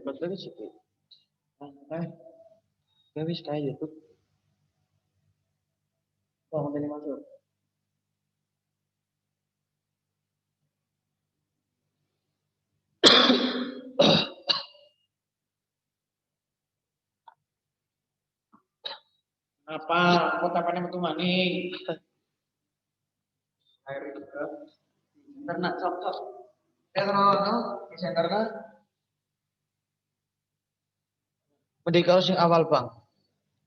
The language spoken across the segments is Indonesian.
record lagi sih. Gak bisa kayak YouTube. Konten ini masuk. Apa? Kota apa metu maning? Air itu. Internet sok. No, internet. Mending kalau sing awal bang,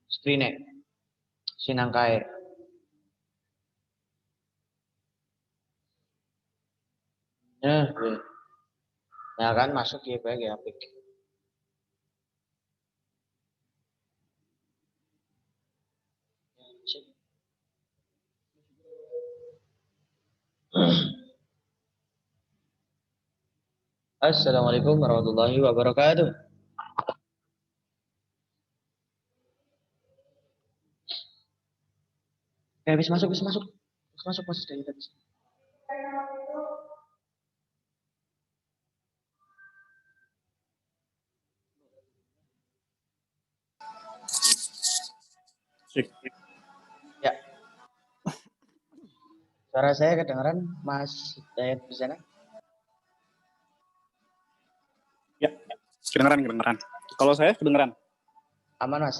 screen-nya, sinang kae. Ya, ya kan masuk ya baik ya apik. Assalamualaikum warahmatullahi wabarakatuh. Bisa masuk. Masuk dari tadi. Ya. Suara saya kedengaran, Mas Dayat di sana? Ya, kedengaran. Kalau saya kedengaran. Aman mas.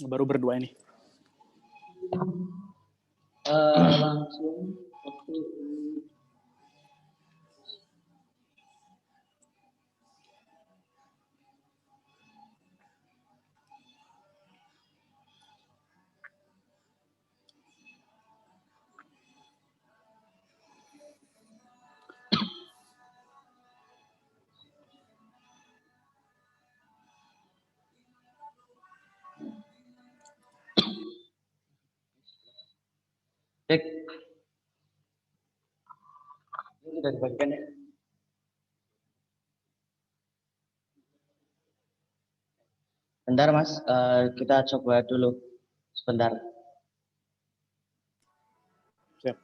Baru berdua ini. Langsung waktu cek. Ini sudah dibagikan ya. Bentar mas, kita coba dulu sebentar. Siap.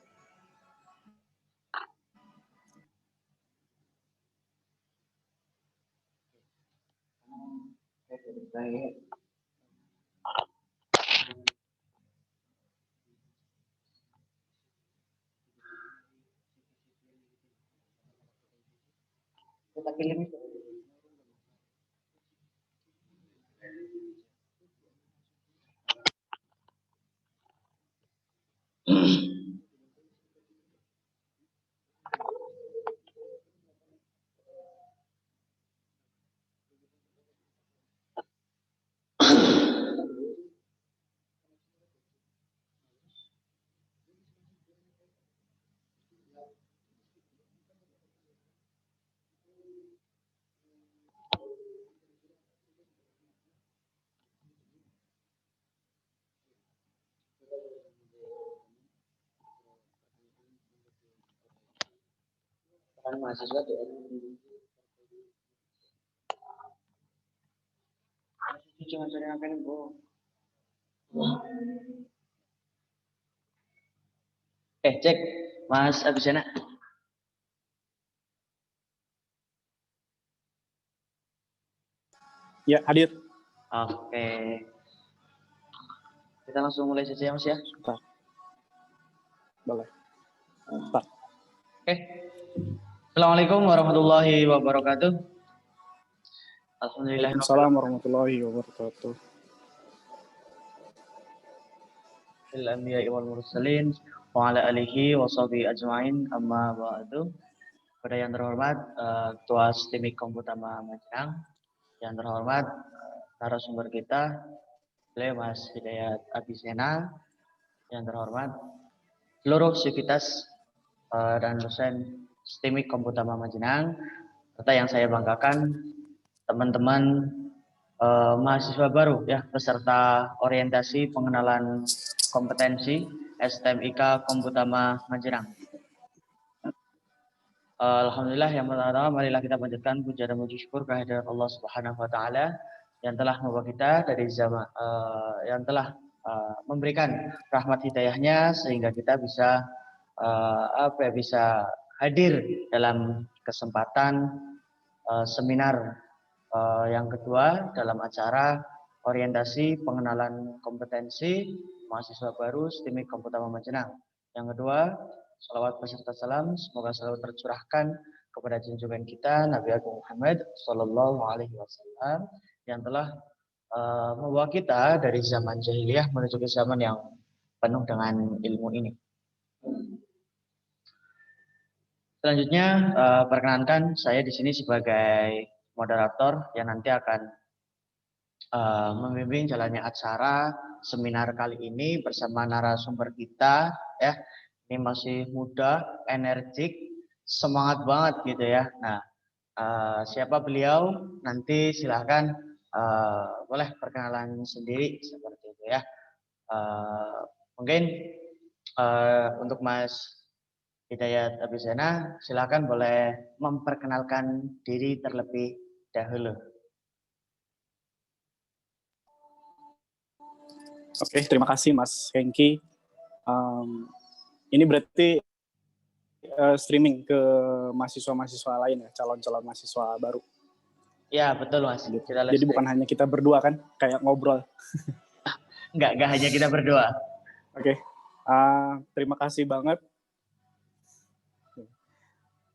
Kita pilih itu. Kan mahasiswa di cuma cari apa nih bu? Cek mas Abisana. Ya, hadir. Oke. Kita langsung mulai saja mas ya. Boleh. Oke. Assalamualaikum warahmatullahi wabarakatuh. Alhamdulillah. Waalaikumsalam warahmatullahi wabarakatuh. Al-anbiya'i wal mursalin wa ala alihi wa sahbihi ajmain amma ba'du. Pada yang terhormat Ketua Sistemik Komputama Majenang, yang terhormat narasumber kita beliau Mas Hidayat Abisena, yang terhormat seluruh sivitas dan dosen Sistemik Komputama Majenang, serta yang saya banggakan teman-teman mahasiswa baru ya peserta orientasi pengenalan kompetensi STMIK Komputama Majenang. Alhamdulillah, yang pertama marilah kita panjatkan puja dan puji syukur kehadirat Allah Subhanahu wa taala yang telah membawa kita dari zaman yang telah memberikan rahmat hidayahnya sehingga kita bisa bisa hadir dalam kesempatan seminar yang kedua dalam acara orientasi pengenalan kompetensi mahasiswa baru STIMIK Komputama Majenang. Yang kedua, salawat beserta salam semoga selalu tercurahkan kepada junjungan kita Nabi Agung Muhammad Sallallahu Alaihi Wasallam yang telah membawa kita dari zaman jahiliyah menuju ke zaman yang penuh dengan ilmu ini. Selanjutnya, perkenankan saya di sini sebagai moderator yang nanti akan membimbing jalannya acara seminar kali ini bersama narasumber kita ya. Ini masih muda, energik, semangat banget gitu ya. Nah, siapa beliau? Nanti silahkan boleh perkenalan sendiri seperti itu ya. Mungkin untuk Mas Hidayat Abizena, silahkan boleh memperkenalkan diri terlebih dahulu. Oke, terima kasih Mas Hengki. Ini berarti streaming ke mahasiswa-mahasiswa lain ya, calon-calon mahasiswa baru. Ya, betul Mas. Gitu. Jadi bukan hanya kita berdua kan, kayak ngobrol. Enggak hanya kita berdua. Oke, terima kasih banget.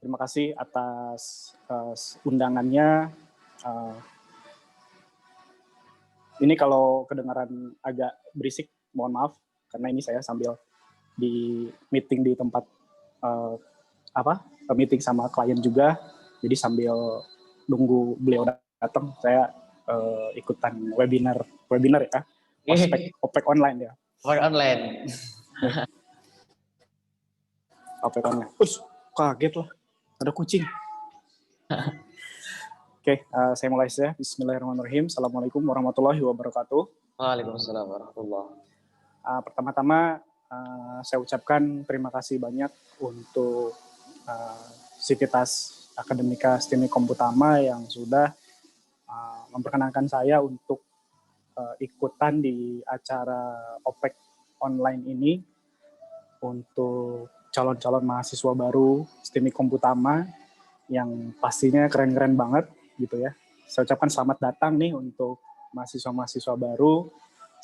Terima kasih atas undangannya. Ini kalau kedengaran agak berisik, mohon maaf, karena ini saya sambil di meeting di tempat meeting sama klien juga, jadi sambil nunggu beliau datang, saya ikutan webinar ya, OPEC online ya. OPEC online. OPEC online. Kaget lah, ada kucing. Oke, saya mulai saja. Bismillahirrahmanirrahim. Assalamualaikum warahmatullahi wabarakatuh. Waalaikumsalam warahmatullahi wabarakatuh. Pertama-tama saya ucapkan terima kasih banyak untuk Sivitas Akademika STIMIK Komputama yang sudah memperkenankan saya untuk ikutan di acara OPEC online ini untuk calon-calon mahasiswa baru STIMIK Komputama yang pastinya keren-keren banget gitu ya. Saya ucapkan selamat datang nih untuk mahasiswa-mahasiswa baru,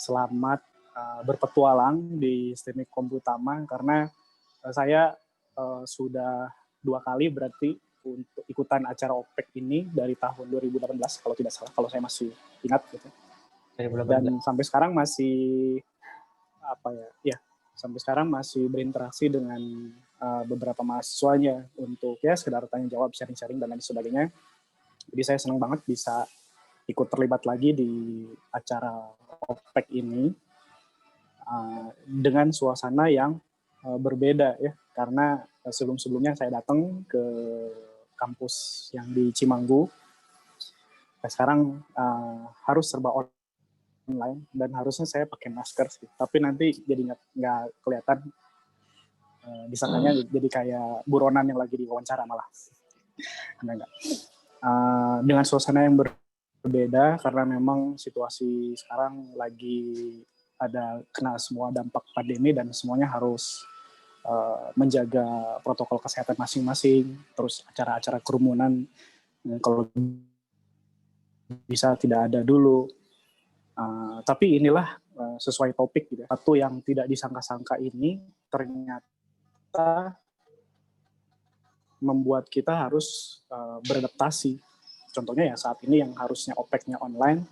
selamat berpetualang di STIMIK Komputama karena saya sudah 2 kali berarti untuk ikutan acara OPEC ini dari tahun 2018 kalau tidak salah, kalau saya masih ingat gitu. Dan sampai sekarang masih sampai sekarang masih berinteraksi dengan beberapa mahasiswanya untuk ya sekedar tanya jawab, sharing-sharing dan lain sebagainya. Jadi saya senang banget bisa ikut terlibat lagi di acara OPEC ini dengan suasana yang berbeda ya, karena sebelum-sebelumnya saya datang ke kampus yang di Cimanggu, sekarang harus serba online dan harusnya saya pakai masker sih, tapi nanti jadi nggak kelihatan, disangkanya jadi kayak buronan yang lagi diwawancara malah. Enggak. Dengan suasana yang berbeda karena memang situasi sekarang lagi ada kena semua dampak pandemi dan semuanya harus menjaga protokol kesehatan masing-masing, terus acara-acara kerumunan kalau bisa tidak ada dulu. Tapi inilah sesuai topik gitu. Satu yang tidak disangka-sangka ini ternyata membuat kita harus beradaptasi. Contohnya ya saat ini yang harusnya OPEC-nya online,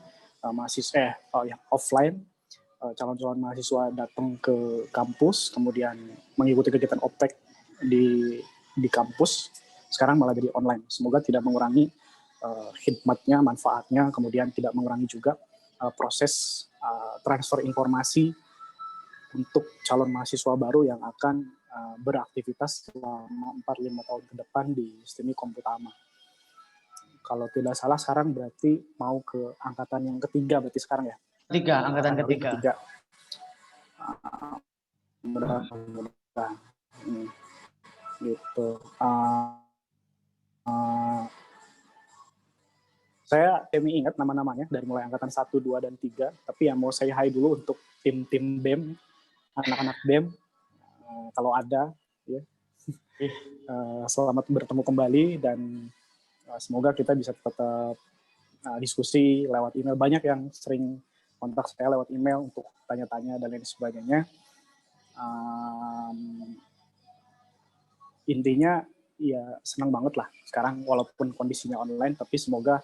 yang offline, calon-calon mahasiswa datang ke kampus, kemudian mengikuti kegiatan OPEC di kampus, sekarang malah jadi online. Semoga tidak mengurangi khidmatnya, manfaatnya, kemudian tidak mengurangi juga proses transfer informasi untuk calon mahasiswa baru yang akan beraktivitas selama 4-5 tahun ke depan di STIMIK Komputama. Kalau tidak salah sekarang berarti mau ke angkatan yang ketiga berarti sekarang ya? Angkatan ketiga. Mudah-mudahan. Gitu. Saya ingat nama-namanya dari mulai angkatan 1, 2, dan 3, tapi yang mau saya hai dulu untuk tim-tim BEM, anak-anak BEM, kalau ada, ya. Selamat bertemu kembali dan semoga kita bisa tetap diskusi lewat email. Banyak yang sering kontak saya lewat email untuk tanya-tanya dan lain sebagainya. Intinya ya senang banget lah sekarang walaupun kondisinya online, tapi semoga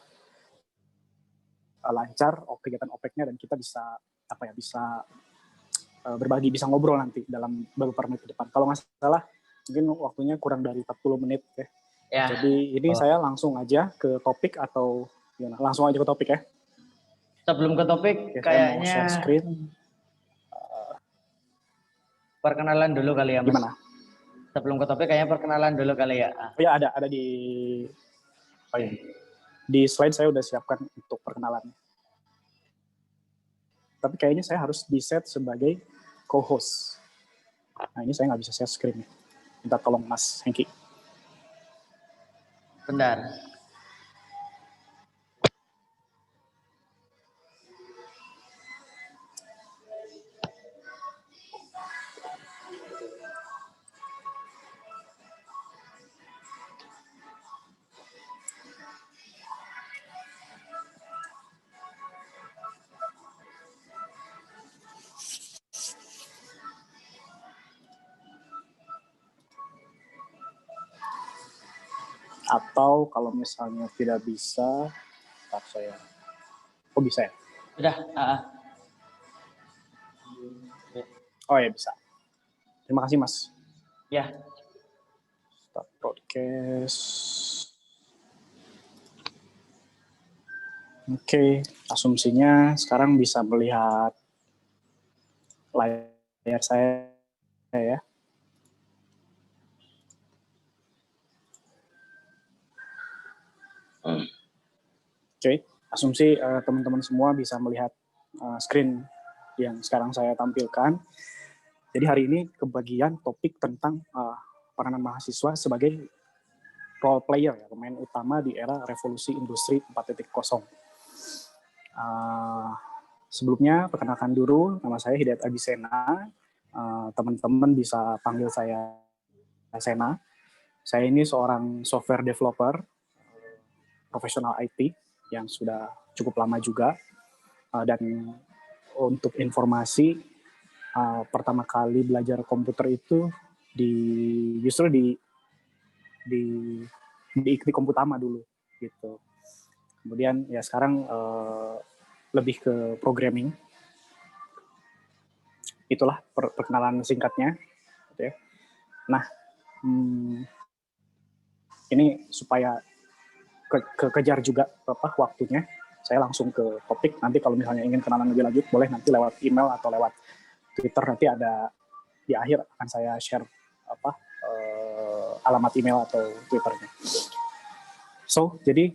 lancar kegiatan OPEC-nya dan kita bisa berbagi, bisa ngobrol nanti dalam beberapa menit ke depan. Kalau nggak salah mungkin waktunya kurang dari 40 menit ya. Jadi ini saya langsung aja ke topik atau gimana? Langsung aja ke topik ya. Sebelum ke topik, kayaknya share screen. Perkenalan dulu kali ya, Mas. Gimana? Sebelum ke topik, kayaknya perkenalan dulu kali ya. Ya ada di di slide saya udah siapkan untuk perkenalan. Tapi kayaknya saya harus di-set sebagai co-host. Nah ini saya nggak bisa share screen. Minta tolong Mas Hengki. Bentar. Atau kalau misalnya tidak bisa, saya. Oh bisa ya? Udah. Oh ya bisa. Terima kasih Mas. Ya. Start broadcast. Oke, asumsinya sekarang bisa melihat layar saya ya. Oke, asumsi teman-teman semua bisa melihat screen yang sekarang saya tampilkan. Jadi hari ini kebagian topik tentang peranan mahasiswa sebagai role player, ya, pemain utama di era revolusi industri 4.0. Sebelumnya perkenalkan dulu, nama saya Hidayat Abisena. Teman-teman bisa panggil saya Sena. Saya ini seorang software developer, profesional IT yang sudah cukup lama juga. Dan untuk informasi, pertama kali belajar komputer itu justru di IKTI Komputama dulu gitu. Kemudian ya sekarang lebih ke programming. Itulah perkenalan singkatnya. Gitu ya. Nah, ini supaya kejar juga waktunya, saya langsung ke topik. Nanti kalau misalnya ingin kenalan lebih lanjut, boleh nanti lewat email atau lewat Twitter. Nanti ada di akhir akan saya share alamat email atau Twitternya. So, jadi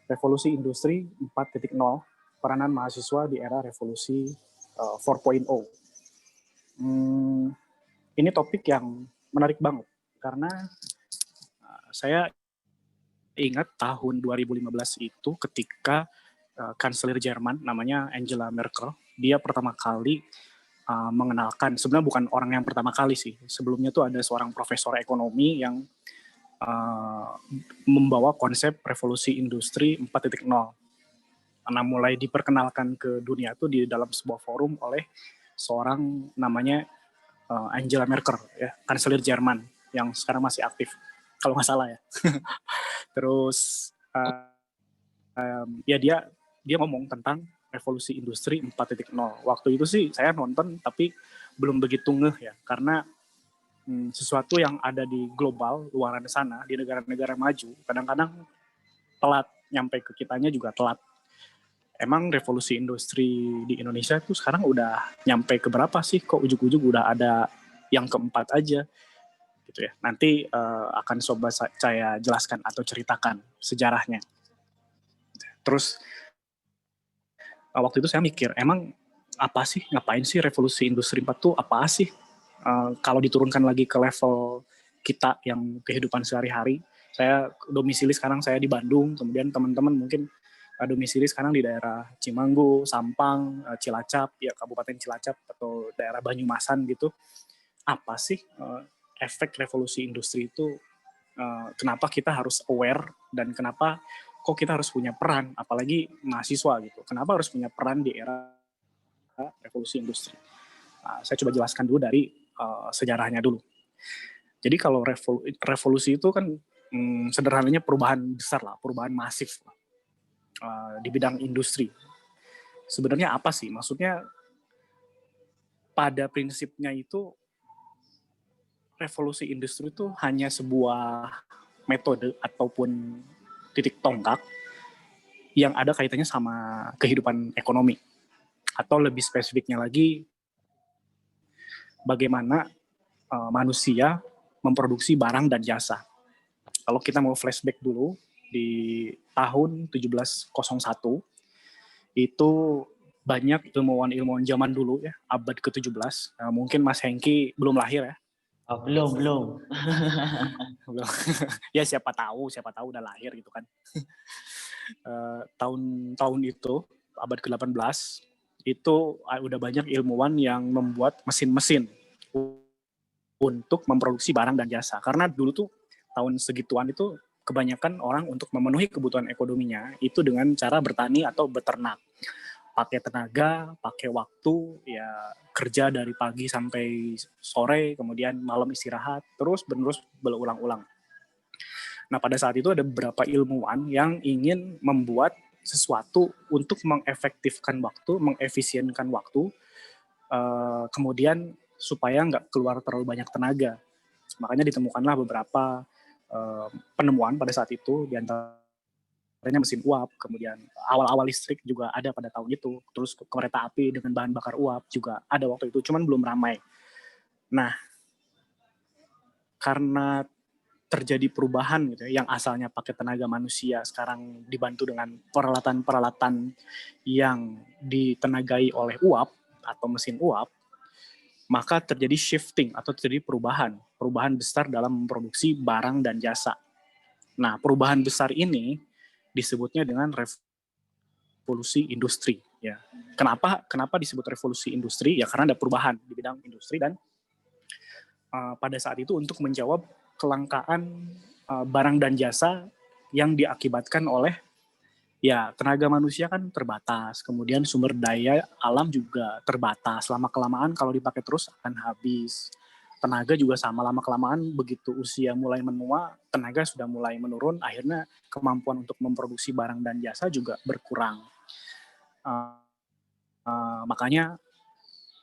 revolusi industri 4.0, peranan mahasiswa di era revolusi 4.0. Ini topik yang menarik banget karena saya ingat tahun 2015 itu ketika kanselir Jerman namanya Angela Merkel, dia pertama kali mengenalkan, sebenarnya bukan orang yang pertama kali sih, sebelumnya tuh ada seorang profesor ekonomi yang membawa konsep revolusi industri 4.0. Nah, mulai diperkenalkan ke dunia tuh di dalam sebuah forum oleh seorang namanya Angela Merkel, ya, kanselir Jerman yang sekarang masih aktif, kalau nggak salah ya. Terus ya dia ngomong tentang revolusi industri 4.0. Waktu itu sih saya nonton tapi belum begitu ngeh ya, karena sesuatu yang ada di global luaran sana, di negara-negara maju, kadang-kadang telat, nyampe ke kitanya juga telat. Emang revolusi industri di Indonesia tuh sekarang udah nyampe ke berapa sih? Kok ujug-ujug udah ada yang keempat aja gitu ya. Nanti akan coba saya jelaskan atau ceritakan sejarahnya. Terus waktu itu saya mikir, emang apa sih, ngapain sih revolusi industri 4 tuh apa sih? Kalau diturunkan lagi ke level kita yang kehidupan sehari-hari, saya domisili sekarang saya di Bandung, kemudian teman-teman mungkin domisili sekarang di daerah Cimanggu, Sampang, Cilacap, ya Kabupaten Cilacap atau daerah Banyumasan gitu. Apa sih efek revolusi industri itu, kenapa kita harus aware dan kenapa kok kita harus punya peran, apalagi mahasiswa gitu. Kenapa harus punya peran di era revolusi industri? Saya coba jelaskan dulu dari sejarahnya dulu. Jadi kalau revolusi itu kan sederhananya perubahan besar lah, perubahan masif lah, di bidang industri. Sebenarnya apa sih? Maksudnya pada prinsipnya itu revolusi industri itu hanya sebuah metode ataupun titik tonggak yang ada kaitannya sama kehidupan ekonomi. Atau lebih spesifiknya lagi, bagaimana manusia memproduksi barang dan jasa. Kalau kita mau flashback dulu, di tahun 1701, itu banyak ilmuwan-ilmuwan zaman dulu ya, abad ke-17. Mungkin Mas Hengki belum lahir ya. Belum. Ya siapa tahu udah lahir gitu kan. Tahun itu, abad ke-18, itu udah banyak ilmuwan yang membuat mesin-mesin untuk memproduksi barang dan jasa. Karena dulu tuh tahun segituan itu kebanyakan orang untuk memenuhi kebutuhan ekonominya itu dengan cara bertani atau beternak. Pakai tenaga, pakai waktu, ya kerja dari pagi sampai sore, kemudian malam istirahat, terus menerus berulang-ulang. Nah, pada saat itu ada beberapa ilmuwan yang ingin membuat sesuatu untuk mengefektifkan waktu, mengefisienkan waktu, kemudian supaya nggak keluar terlalu banyak tenaga. Makanya ditemukanlah beberapa penemuan pada saat itu, di antaranya mesin uap, kemudian awal-awal listrik juga ada pada tahun itu, terus kereta api dengan bahan bakar uap juga ada waktu itu, cuman belum ramai. Nah, karena terjadi perubahan gitu ya, yang asalnya pakai tenaga manusia sekarang dibantu dengan peralatan-peralatan yang ditenagai oleh uap atau mesin uap, maka terjadi shifting atau terjadi perubahan besar dalam memproduksi barang dan jasa. Nah, perubahan besar ini disebutnya dengan revolusi industri. Ya, kenapa disebut revolusi industri? Ya karena ada perubahan di bidang industri dan pada saat itu untuk menjawab kelangkaan barang dan jasa yang diakibatkan oleh ya tenaga manusia kan terbatas, kemudian sumber daya alam juga terbatas. Lama-kelamaan kalau dipakai terus akan habis. Tenaga juga sama, lama-kelamaan begitu usia mulai menua, tenaga sudah mulai menurun, akhirnya kemampuan untuk memproduksi barang dan jasa juga berkurang. Makanya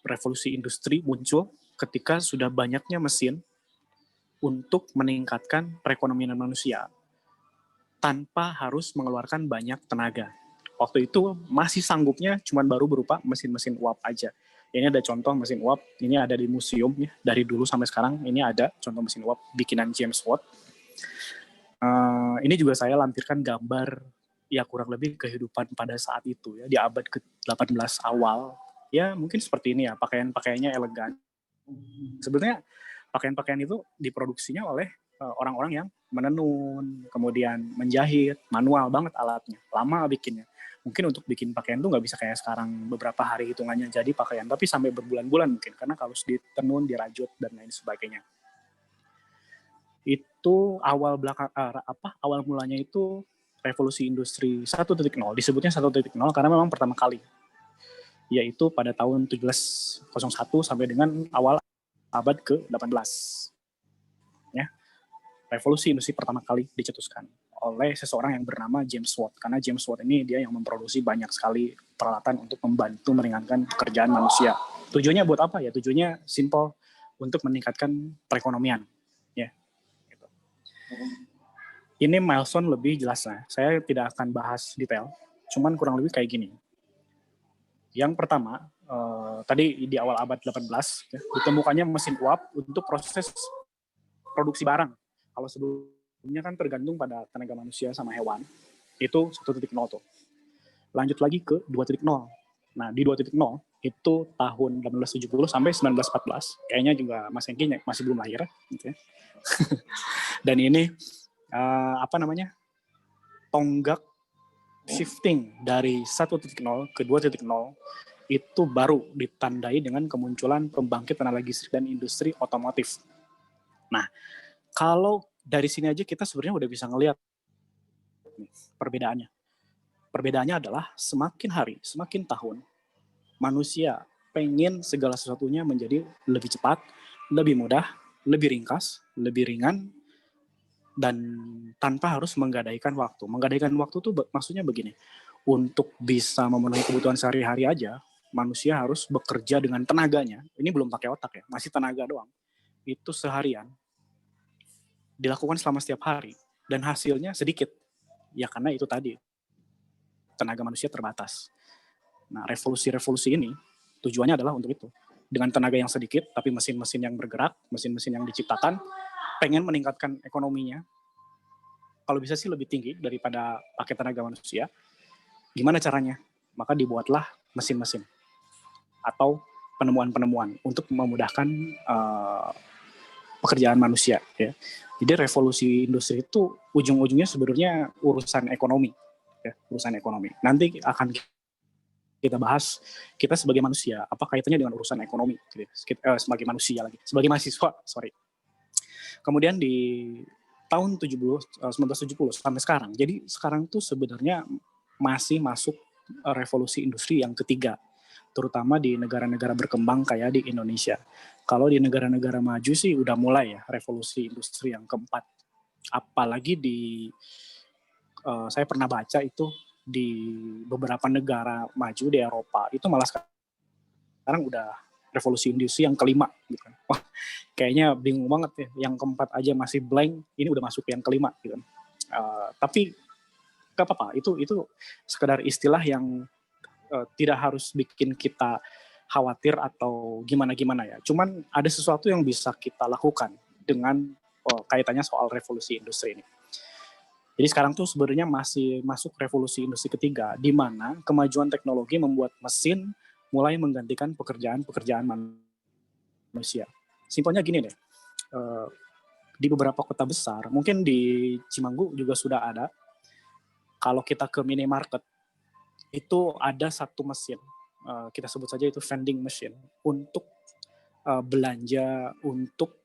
revolusi industri muncul ketika sudah banyaknya mesin untuk meningkatkan perekonomian manusia tanpa harus mengeluarkan banyak tenaga. Waktu itu masih sanggupnya cuma baru berupa mesin-mesin uap aja. Ini ada contoh mesin uap, ini ada di museum ya, dari dulu sampai sekarang ini ada contoh mesin uap bikinan James Watt. Ini juga saya lampirkan gambar ya kurang lebih kehidupan pada saat itu ya, di abad ke-18 awal. Ya mungkin seperti ini ya, pakaian-pakaiannya elegan. Sebenarnya pakaian-pakaian itu diproduksinya oleh orang-orang yang menenun, kemudian menjahit, manual banget alatnya, lama bikinnya. Mungkin untuk bikin pakaian tuh nggak bisa kayak sekarang beberapa hari hitungannya jadi pakaian, tapi sampai berbulan-bulan mungkin, karena harus ditenun, dirajut, dan lain sebagainya. Itu awal mulanya itu revolusi industri 1.0, disebutnya 1.0 karena memang pertama kali, yaitu pada tahun 1701 sampai dengan awal abad ke-18. Ya. Revolusi industri pertama kali dicetuskan oleh seseorang yang bernama James Watt, karena James Watt ini dia yang memproduksi banyak sekali peralatan untuk membantu meringankan pekerjaan manusia. Tujuannya buat apa ya? Tujuannya simple, untuk meningkatkan perekonomian. Ya. Gitu. Ini milestone lebih jelasnya. Saya tidak akan bahas detail, cuman kurang lebih kayak gini. Yang pertama, tadi di awal abad 18 ya, ditemukannya mesin uap untuk proses produksi barang. Kalau sebelumnya kan tergantung pada tenaga manusia sama hewan, itu 1.0 tuh. Lanjut lagi ke 2.0. Nah, di 2.0 itu tahun 1870 sampai 1914. Kayaknya juga Mas Hengki masih belum lahir. Gitu ya. Dan ini tonggak shifting dari 1.0 ke 2.0 itu baru ditandai dengan kemunculan pembangkit tenaga listrik dan industri otomotif. Nah, kalau dari sini aja kita sebenarnya udah bisa ngelihat perbedaannya. Perbedaannya adalah semakin hari, semakin tahun, manusia pengen segala sesuatunya menjadi lebih cepat, lebih mudah, lebih ringkas, lebih ringan, dan tanpa harus menggadaikan waktu. Menggadaikan waktu tuh maksudnya begini, untuk bisa memenuhi kebutuhan sehari-hari aja, manusia harus bekerja dengan tenaganya. Ini belum pakai otak ya, masih tenaga doang. Itu seharian, dilakukan selama setiap hari, dan hasilnya sedikit. Ya karena itu tadi, tenaga manusia terbatas. Nah, revolusi-revolusi ini tujuannya adalah untuk itu. Dengan tenaga yang sedikit, tapi mesin-mesin yang bergerak, mesin-mesin yang diciptakan, pengen meningkatkan ekonominya, kalau bisa sih lebih tinggi daripada pakai tenaga manusia. Gimana caranya? Maka dibuatlah mesin-mesin atau penemuan-penemuan untuk memudahkan pekerjaan manusia. Ya. Jadi revolusi industri itu ujung-ujungnya sebenarnya urusan ekonomi. Ya, urusan ekonomi. Nanti akan kita bahas kita sebagai manusia, apa kaitannya dengan urusan ekonomi, gitu. Sebagai manusia lagi, sebagai mahasiswa, sorry. Kemudian di tahun 1970 sampai sekarang, jadi sekarang tuh sebenarnya masih masuk revolusi industri yang ketiga, terutama di negara-negara berkembang kayak di Indonesia. Kalau di negara-negara maju sih udah mulai ya revolusi industri yang keempat. Apalagi saya pernah baca itu di beberapa negara maju di Eropa itu malah sekarang udah revolusi industri yang kelima gitu kan. Wah, kayaknya bingung banget ya, yang keempat aja masih blank, ini udah masuk yang kelima gitu kan. Tapi gak apa-apa, itu sekedar istilah yang tidak harus bikin kita khawatir atau gimana-gimana ya. Cuman ada sesuatu yang bisa kita lakukan dengan kaitannya soal revolusi industri ini. Jadi sekarang tuh sebenarnya masih masuk revolusi industri ketiga, di mana kemajuan teknologi membuat mesin mulai menggantikan pekerjaan-pekerjaan manusia. Simpelnya gini deh, di beberapa kota besar, mungkin di Cimanggu juga sudah ada, kalau kita ke minimarket, itu ada satu mesin, kita sebut saja itu vending machine, untuk belanja, untuk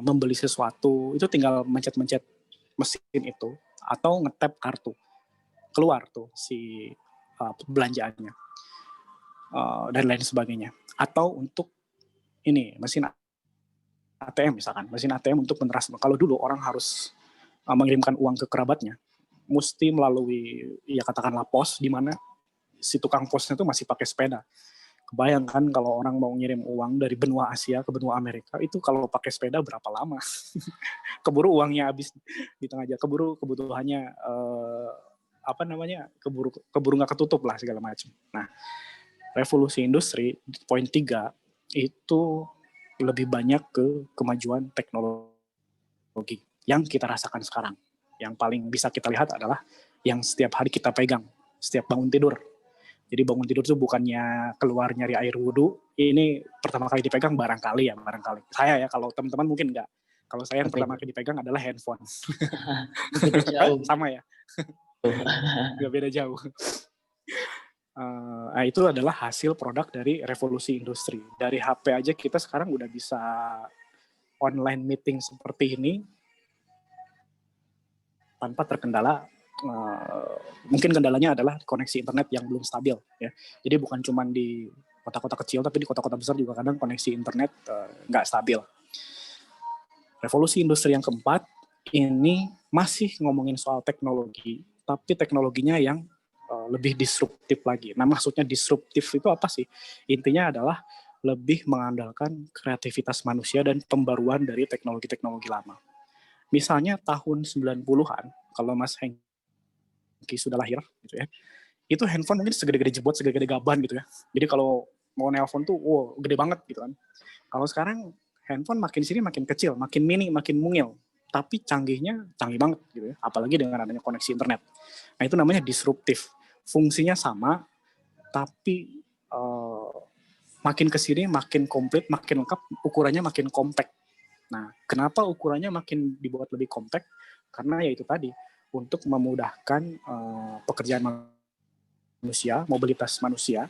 membeli sesuatu, itu tinggal mencet-mencet mesin itu atau ngetap kartu, keluar tuh si belanjaannya dan lain sebagainya. Atau untuk ini mesin ATM misalkan, mesin ATM untuk mentransfer. Kalau dulu orang harus mengirimkan uang ke kerabatnya, mesti melalui ya katakanlah pos, di mana si tukang posnya itu masih pakai sepeda. Kebayangkan kalau orang mau ngirim uang dari benua Asia ke benua Amerika, itu kalau pakai sepeda berapa lama? Keburu uangnya habis di tengah jalan, keburu kebutuhannya keburu nggak ketutup lah segala macam. Nah, revolusi industri poin 3 itu lebih banyak ke kemajuan teknologi yang kita rasakan sekarang. Yang paling bisa kita lihat adalah yang setiap hari kita pegang, setiap bangun tidur. Jadi bangun tidur itu bukannya keluar nyari air wudhu, ini pertama kali dipegang barangkali. Saya ya, kalau teman-teman mungkin enggak. Kalau saya yang pertama kali dipegang adalah handphone. Beda jauh. Sama ya? Nggak beda jauh. Itu adalah hasil produk dari revolusi industri. Dari HP aja kita sekarang udah bisa online meeting seperti ini tanpa terkendala. Mungkin kendalanya adalah koneksi internet yang belum stabil ya. Jadi bukan cuma di kota-kota kecil, tapi di kota-kota besar juga kadang koneksi internet nggak stabil. Revolusi industri yang keempat ini masih ngomongin soal teknologi, tapi teknologinya yang lebih disruptif lagi. Nah, maksudnya disruptif itu apa sih? Intinya adalah lebih mengandalkan kreativitas manusia dan pembaruan dari teknologi-teknologi lama. Misalnya tahun 90-an, kalau Mas Hengki sudah lahir gitu ya, itu handphone mungkin segede-gede jebot, segede-gede gaban gitu ya. Jadi kalau mau nelpon tuh wow, gede banget gitu kan. Kalau sekarang handphone makin sini makin kecil, makin mini, makin mungil, tapi canggihnya canggih banget gitu ya, apalagi dengan adanya koneksi internet. Nah, itu namanya disruptif. Fungsinya sama, tapi makin kesini makin komplit, makin lengkap, ukurannya makin compact. Nah, kenapa ukurannya makin dibuat lebih compact? Karena ya itu tadi, untuk memudahkan pekerjaan manusia, mobilitas manusia,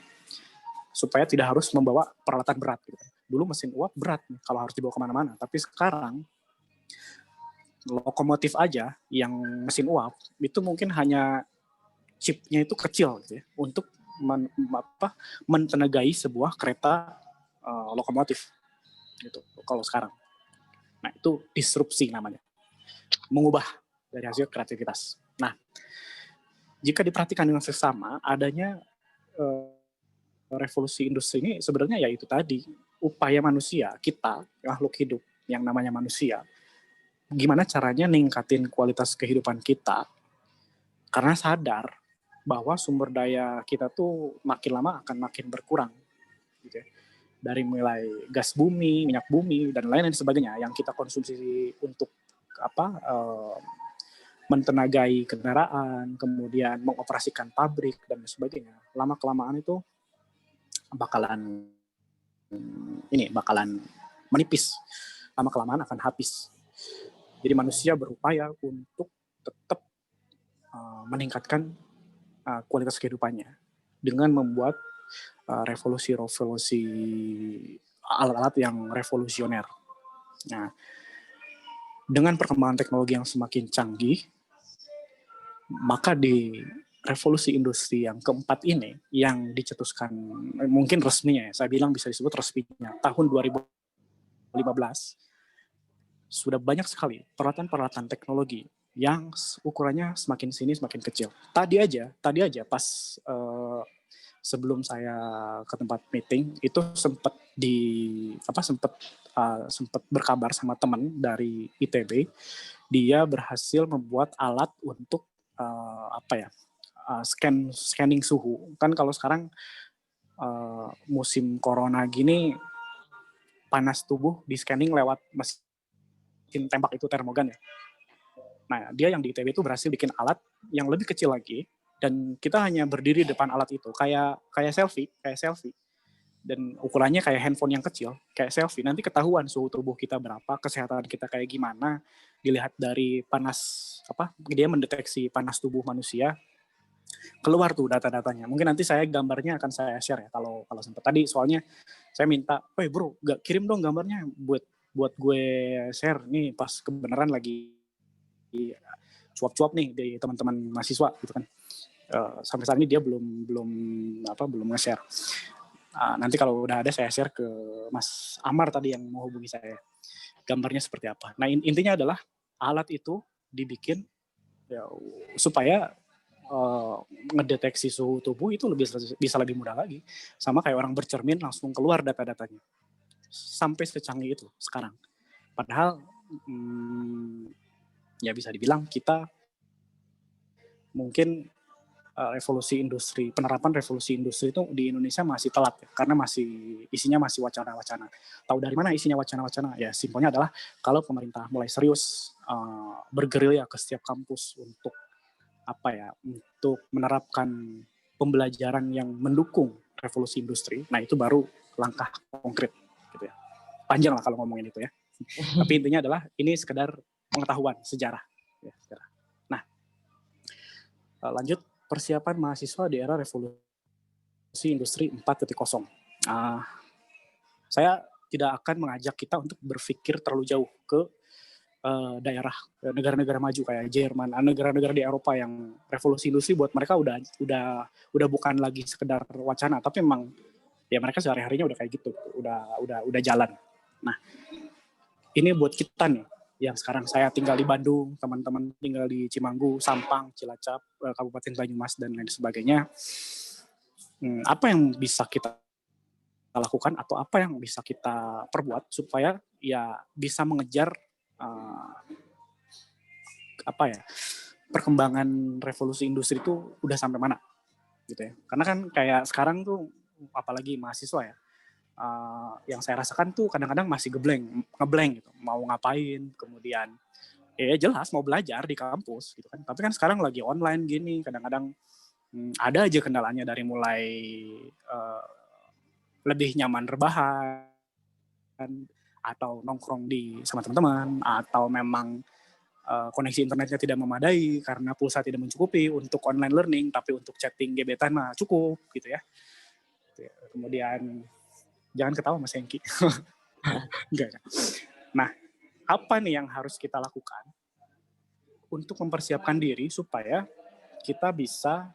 supaya tidak harus membawa peralatan berat. Gitu. Dulu mesin uap berat nih, kalau harus dibawa kemana-mana. Tapi sekarang lokomotif aja yang mesin uap itu mungkin hanya chipnya itu kecil gitu ya, untuk mentenagai sebuah kereta lokomotif gitu kalau sekarang. Nah itu disrupsi namanya, mengubah dari hasil kreativitas. Nah jika diperhatikan dengan seksama, adanya revolusi industri ini sebenarnya ya itu tadi, upaya manusia, kita, makhluk hidup yang namanya manusia, gimana caranya ningkatin kualitas kehidupan kita, karena sadar bahwa sumber daya kita tuh makin lama akan makin berkurang, gitu ya. Dari mulai gas bumi, minyak bumi, dan lain-lain sebagainya yang kita konsumsi untuk mentenagai kendaraan, kemudian mengoperasikan pabrik dan sebagainya. Lama kelamaan itu bakalan menipis, lama kelamaan akan habis. Jadi manusia berupaya untuk tetap meningkatkan kualitas kehidupannya dengan membuat revolusi alat-alat yang revolusioner. Nah, dengan perkembangan teknologi yang semakin canggih, maka di revolusi industri yang keempat ini yang dicetuskan mungkin resminya, saya bilang bisa disebut resminya tahun 2015, sudah banyak sekali peralatan-peralatan teknologi yang ukurannya semakin sini semakin kecil. Tadi aja pas sebelum saya ke tempat meeting itu sempat berkabar sama teman dari ITB, dia berhasil membuat alat untuk scanning suhu. Kan kalau sekarang musim corona gini, panas tubuh di scanning lewat mesin tembak itu termogan ya. Nah, dia yang di ITB itu berhasil bikin alat yang lebih kecil lagi, dan kita hanya berdiri di depan alat itu kayak selfie, dan ukurannya kayak handphone yang kecil, kayak selfie. Nanti ketahuan suhu tubuh kita berapa, kesehatan kita kayak gimana, dilihat dari dia mendeteksi panas tubuh manusia, keluar tuh data-datanya. Mungkin nanti gambarnya akan saya share ya kalau sempat. Tadi soalnya saya minta, bro, kirim dong gambarnya buat gue share nih pas kebenaran lagi cuap-cuap nih dari teman-teman mahasiswa gitu kan. Sampai saat ini dia belum nge-share. Nanti kalau udah ada saya share ke Mas Amar tadi yang mau hubungi saya. Gambarnya seperti apa. Nah intinya adalah alat itu dibikin ya, supaya ngedeteksi suhu tubuh itu bisa lebih mudah lagi. Sama kayak orang bercermin langsung keluar data-datanya. Sampai secanggih itu sekarang. Padahal ya bisa dibilang kita mungkin penerapan revolusi industri itu di Indonesia masih telat ya, karena isinya masih wacana-wacana. Tahu dari mana isinya wacana-wacana? Ya simpelnya adalah kalau pemerintah mulai serius bergerilya ke setiap kampus untuk menerapkan pembelajaran yang mendukung revolusi industri, nah itu baru langkah konkret gitu ya. Panjang lah kalau ngomongin itu ya. Tapi intinya adalah ini sekedar pengetahuan sejarah ya, sejarah. Nah, lanjut persiapan mahasiswa di era revolusi industri 4.0. Saya tidak akan mengajak kita untuk berpikir terlalu jauh ke daerah negara-negara maju kayak Jerman, negara-negara di Eropa yang revolusi industri buat mereka udah bukan lagi sekedar wacana, tapi memang ya mereka sehari-harinya udah kayak gitu, udah jalan. Nah, ini buat kita nih yang sekarang saya tinggal di Bandung, teman-teman tinggal di Cimanggu, Sampang, Cilacap, Kabupaten Banyumas dan lain sebagainya. Apa yang bisa kita lakukan atau apa yang bisa kita perbuat supaya ya bisa mengejar perkembangan revolusi industri itu udah sampai mana gitu ya. Karena kan kayak sekarang tuh apalagi mahasiswa ya, yang saya rasakan tuh kadang-kadang masih ngeblank gitu, mau ngapain, kemudian ya jelas mau belajar di kampus gitu kan, tapi kan sekarang lagi online gini, kadang-kadang ada aja kendalanya, dari mulai lebih nyaman rebahan atau nongkrong sama teman-teman, atau memang koneksi internetnya tidak memadai karena pulsa tidak mencukupi untuk online learning, tapi untuk chatting gebetan mah cukup gitu ya. Kemudian Jangan ketawa Mas Hengki. Enggak. Nah, apa nih yang harus kita lakukan untuk mempersiapkan diri supaya kita bisa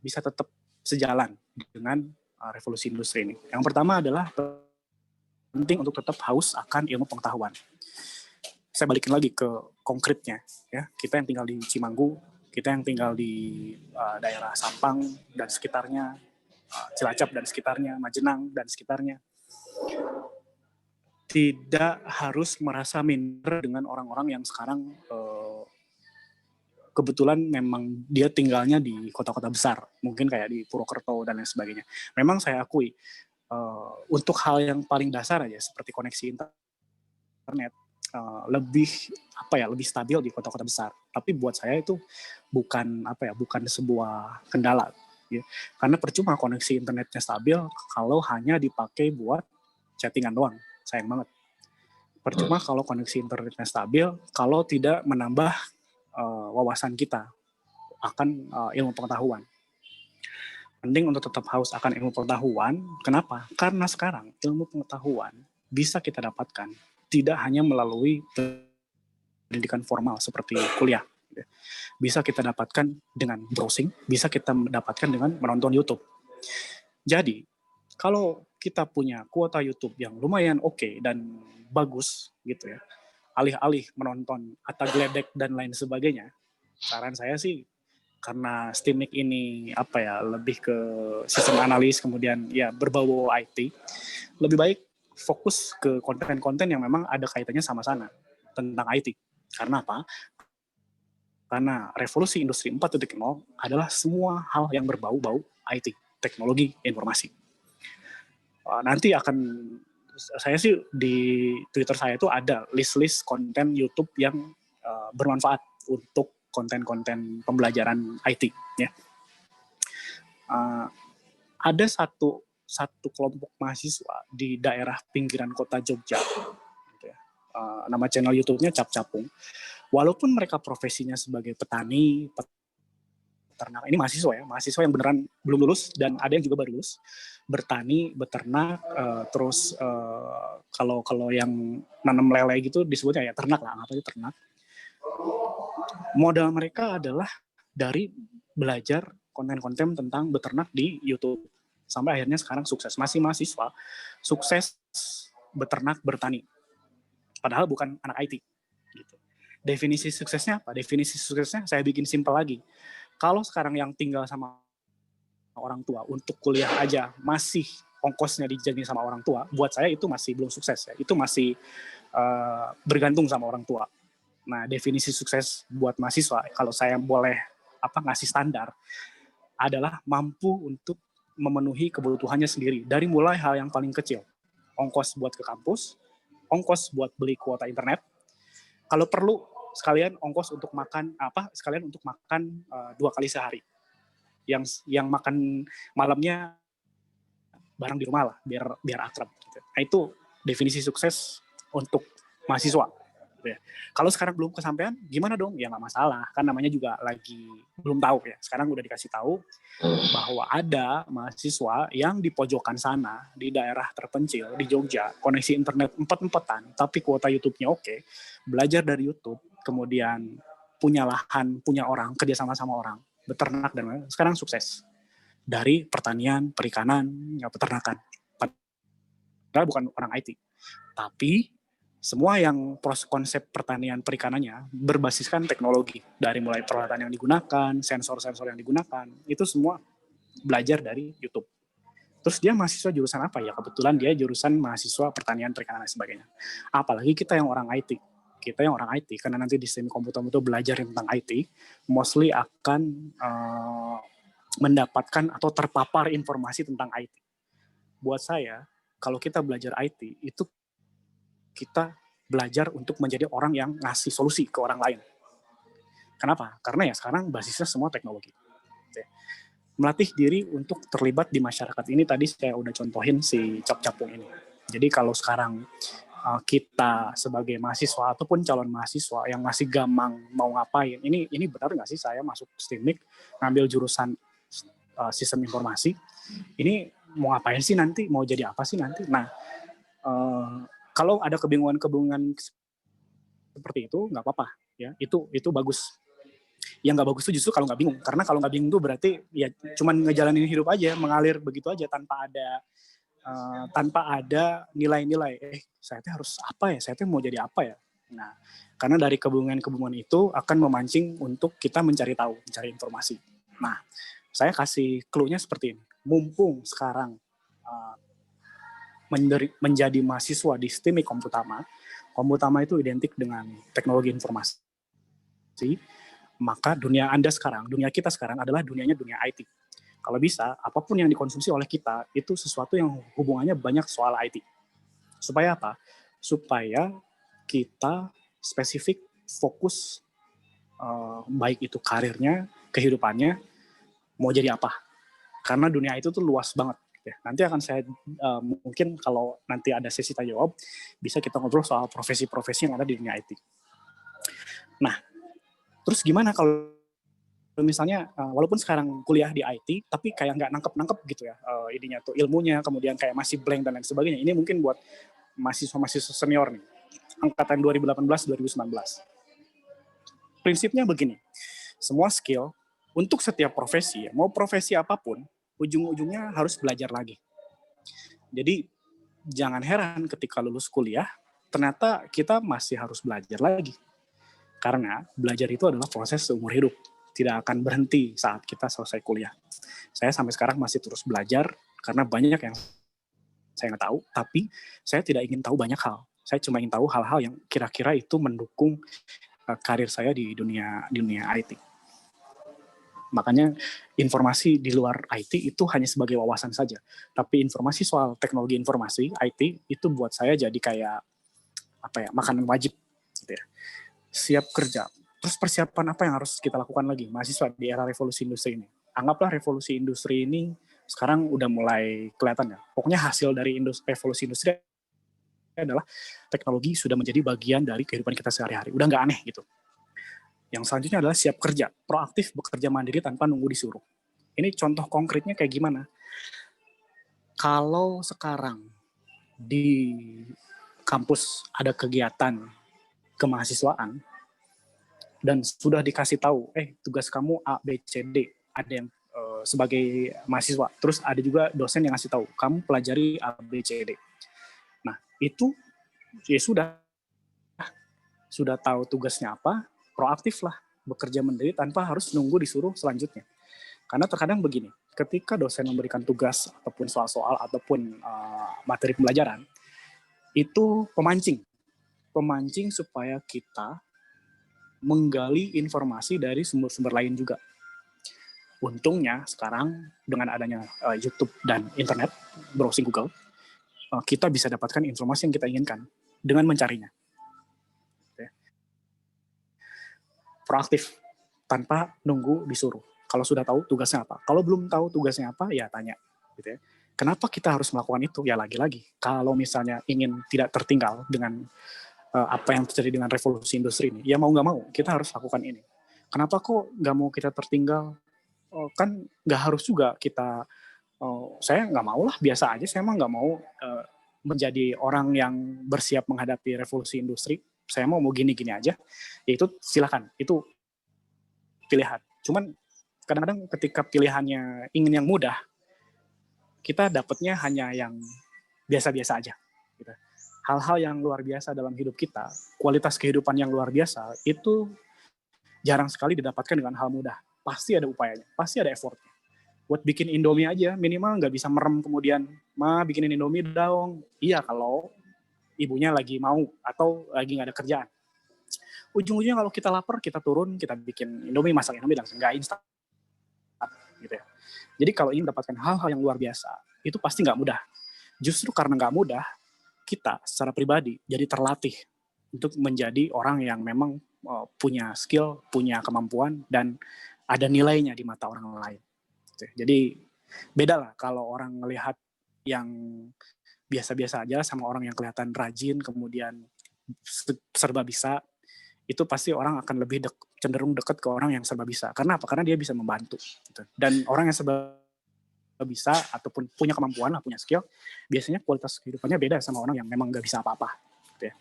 bisa tetap sejalan dengan revolusi industri ini. Yang pertama adalah penting untuk tetap haus akan ilmu pengetahuan. Saya balikin lagi ke konkretnya, ya. Kita yang tinggal di Cimanggu, kita yang tinggal di daerah Sampang dan sekitarnya, Cilacap dan sekitarnya, Majenang dan sekitarnya, tidak harus merasa minder dengan orang-orang yang sekarang kebetulan memang dia tinggalnya di kota-kota besar, mungkin kayak di Purwokerto dan lain sebagainya. Memang saya akui, untuk hal yang paling dasar aja seperti koneksi internet lebih stabil di kota-kota besar. Tapi buat saya itu bukan sebuah kendala, ya. Karena percuma koneksi internetnya stabil kalau hanya dipakai buat chattingan doang, sayang banget. Percuma kalau koneksi internetnya stabil kalau tidak menambah wawasan kita akan ilmu pengetahuan. Penting untuk tetap haus akan ilmu pengetahuan. Kenapa? Karena sekarang ilmu pengetahuan bisa kita dapatkan tidak hanya melalui pendidikan formal seperti kuliah. Bisa kita dapatkan dengan browsing, bisa kita dapatkan dengan menonton YouTube. Jadi, kalau kita punya kuota YouTube yang lumayan oke dan bagus gitu ya, alih-alih menonton Atta Gledek dan lain sebagainya, saran saya sih karena Steamik ini lebih ke sistem analis kemudian ya berbau IT, lebih baik fokus ke konten-konten yang memang ada kaitannya sama sana tentang IT. Karena apa? Karena revolusi industri 4.0 adalah semua hal yang berbau-bau IT, teknologi informasi. Nanti saya sih di Twitter saya itu ada list-list konten YouTube yang bermanfaat untuk konten-konten pembelajaran IT. Ya. Ada satu kelompok mahasiswa di daerah pinggiran kota Jogja, gitu ya. Nama channel YouTube-nya Cap Capung. Walaupun mereka profesinya sebagai petani, peternak, ini mahasiswa yang beneran belum lulus dan ada yang juga baru lulus, bertani, beternak, terus kalau yang nanam lele gitu disebutnya ya ternak lah, apa itu ternak. Modal mereka adalah dari belajar konten-konten tentang beternak di YouTube. Sampai akhirnya sekarang sukses. Masih mahasiswa, sukses beternak, bertani. Padahal bukan anak IT. Gitu. Definisi suksesnya apa? Definisi suksesnya saya bikin simpel lagi. Kalau sekarang yang tinggal sama orang tua untuk kuliah aja masih ongkosnya dijagain sama orang tua, buat saya itu masih belum sukses ya. Itu masih bergantung sama orang tua. Nah, definisi sukses buat mahasiswa, kalau saya boleh ngasih standar, adalah mampu untuk memenuhi kebutuhannya sendiri. Dari mulai hal yang paling kecil, ongkos buat ke kampus, ongkos buat beli kuota internet, kalau perlu sekalian ongkos untuk makan 2 kali sehari. Yang makan malamnya bareng di rumah lah, biar akrab. Gitu. Nah, itu definisi sukses untuk mahasiswa. Ya. Kalau sekarang belum kesampaian, gimana dong? Ya nggak masalah, kan namanya juga lagi belum tahu ya. Sekarang udah dikasih tahu bahwa ada mahasiswa yang di pojokan sana, di daerah terpencil, di Jogja, koneksi internet 4-4-an, tapi kuota YouTube-nya oke, belajar dari YouTube, kemudian punya lahan, punya orang, kerja sama orang, beternak dan lain-lain, sekarang sukses. Dari pertanian, perikanan, peternakan. Padahal bukan orang IT. Tapi semua yang konsep pertanian perikanannya berbasiskan teknologi. Dari mulai peralatan yang digunakan, sensor-sensor yang digunakan, itu semua belajar dari YouTube. Terus dia mahasiswa jurusan apa ya? Kebetulan dia jurusan mahasiswa pertanian, perikanan, dan sebagainya. Apalagi kita yang orang IT. Karena nanti di STEM komputer itu belajar tentang IT, mostly akan mendapatkan atau terpapar informasi tentang IT. Buat saya, kalau kita belajar IT, itu kita belajar untuk menjadi orang yang ngasih solusi ke orang lain. Kenapa? Karena ya sekarang basisnya semua teknologi. Melatih diri untuk terlibat di masyarakat ini tadi saya udah contohin si Cap Capung ini. Jadi kalau sekarang kita sebagai mahasiswa ataupun calon mahasiswa yang masih gamang mau ngapain, ini benar nggak sih saya masuk Steamik ngambil jurusan sistem informasi, ini mau ngapain sih nanti, mau jadi apa sih nanti. Nah, kalau ada kebingungan seperti itu nggak apa-apa ya, itu bagus. Yang nggak bagus itu justru kalau nggak bingung, karena kalau nggak bingung tuh berarti ya cuman ngejalanin hidup aja, mengalir begitu aja tanpa ada nilai-nilai. Saya tuh harus apa ya, saya tuh mau jadi apa ya. Nah, karena dari kebingungan itu akan memancing untuk kita mencari tahu, mencari informasi. Nah, saya kasih clue-nya seperti ini. Mumpung sekarang menjadi mahasiswa di STIMI Komputama itu identik dengan teknologi informasi, maka dunia kita sekarang adalah dunia IT. Kalau bisa, apapun yang dikonsumsi oleh kita, itu sesuatu yang hubungannya banyak soal IT. Supaya apa? Supaya kita spesifik, fokus, baik itu karirnya, kehidupannya, mau jadi apa. Karena dunia itu tuh luas banget. Ya, nanti akan saya mungkin kalau nanti ada sesi tanya jawab, bisa kita ngobrol soal profesi-profesi yang ada di dunia IT. Nah, terus gimana kalau misalnya walaupun sekarang kuliah di IT, tapi kayak nggak nangkep gitu ya ininya tuh ilmunya, kemudian kayak masih blank dan lain sebagainya. Ini mungkin buat mahasiswa senior nih, angkatan 2018-2019. Prinsipnya begini, semua skill untuk setiap profesi, mau profesi apapun, ujung-ujungnya harus belajar lagi. Jadi jangan heran ketika lulus kuliah, ternyata kita masih harus belajar lagi. Karena belajar itu adalah proses seumur hidup, tidak akan berhenti saat kita selesai kuliah. Saya sampai sekarang masih terus belajar, karena banyak yang saya nggak tahu, tapi saya tidak ingin tahu banyak hal. Saya cuma ingin tahu hal-hal yang kira-kira itu mendukung karir saya di dunia IT. Makanya informasi di luar IT itu hanya sebagai wawasan saja. Tapi informasi soal teknologi informasi, IT, itu buat saya jadi kayak makanan wajib. Gitu ya. Siap kerja. Terus persiapan apa yang harus kita lakukan lagi, mahasiswa di era revolusi industri ini? Anggaplah revolusi industri ini sekarang udah mulai kelihatan ya. Pokoknya hasil dari revolusi industri adalah teknologi sudah menjadi bagian dari kehidupan kita sehari-hari. Udah nggak aneh gitu. Yang selanjutnya adalah siap kerja, proaktif bekerja mandiri tanpa nunggu disuruh. Ini contoh konkretnya kayak gimana? Kalau sekarang di kampus ada kegiatan kemahasiswaan dan sudah dikasih tahu, tugas kamu A, B, C, D, ada yang sebagai mahasiswa, terus ada juga dosen yang ngasih tahu, kamu pelajari A, B, C, D. Nah, itu ya sudah tahu tugasnya apa, proaktif lah, bekerja mandiri tanpa harus nunggu disuruh selanjutnya. Karena terkadang begini, ketika dosen memberikan tugas ataupun soal-soal ataupun materi pembelajaran, itu pemancing supaya kita menggali informasi dari sumber-sumber lain juga. Untungnya sekarang dengan adanya YouTube dan internet, browsing Google, kita bisa dapatkan informasi yang kita inginkan dengan mencarinya. Proaktif tanpa nunggu disuruh. Kalau sudah tahu tugasnya apa, kalau belum tahu tugasnya apa, ya tanya. Gitu ya. Kenapa kita harus melakukan itu? Ya lagi-lagi, kalau misalnya ingin tidak tertinggal dengan apa yang terjadi dengan revolusi industri ini, ya mau nggak mau kita harus lakukan ini. Kenapa kok nggak mau kita tertinggal? Kan nggak harus juga kita. Saya nggak mau lah, biasa aja. Saya mah nggak mau menjadi orang yang bersiap menghadapi revolusi industri. Saya mau gini-gini aja, ya itu silakan, itu pilihan. Cuman kadang-kadang ketika pilihannya ingin yang mudah, kita dapatnya hanya yang biasa-biasa aja. Gitu. Hal-hal yang luar biasa dalam hidup kita, kualitas kehidupan yang luar biasa, itu jarang sekali didapatkan dengan hal mudah. Pasti ada upayanya, pasti ada effortnya. Buat bikin Indomie aja, minimal nggak bisa merem kemudian, bikinin Indomie dong. Iya kalau ibunya lagi mau atau lagi nggak ada kerjaan. Ujung-ujungnya kalau kita lapar, kita turun, kita bikin Indomie, masak Indomie langsung, nggak instan. Gitu ya. Jadi kalau ingin mendapatkan hal-hal yang luar biasa, itu pasti nggak mudah. Justru karena nggak mudah, kita secara pribadi jadi terlatih untuk menjadi orang yang memang punya skill, punya kemampuan, dan ada nilainya di mata orang lain. Jadi beda lah kalau orang melihat yang biasa-biasa aja sama orang yang kelihatan rajin, kemudian serba bisa, itu pasti orang akan lebih cenderung dekat ke orang yang serba bisa. Karena apa? Karena dia bisa membantu. Gitu. Dan orang yang serba bisa ataupun punya kemampuan lah, punya skill, biasanya kualitas kehidupannya beda sama orang yang memang nggak bisa apa-apa. Gitu ya.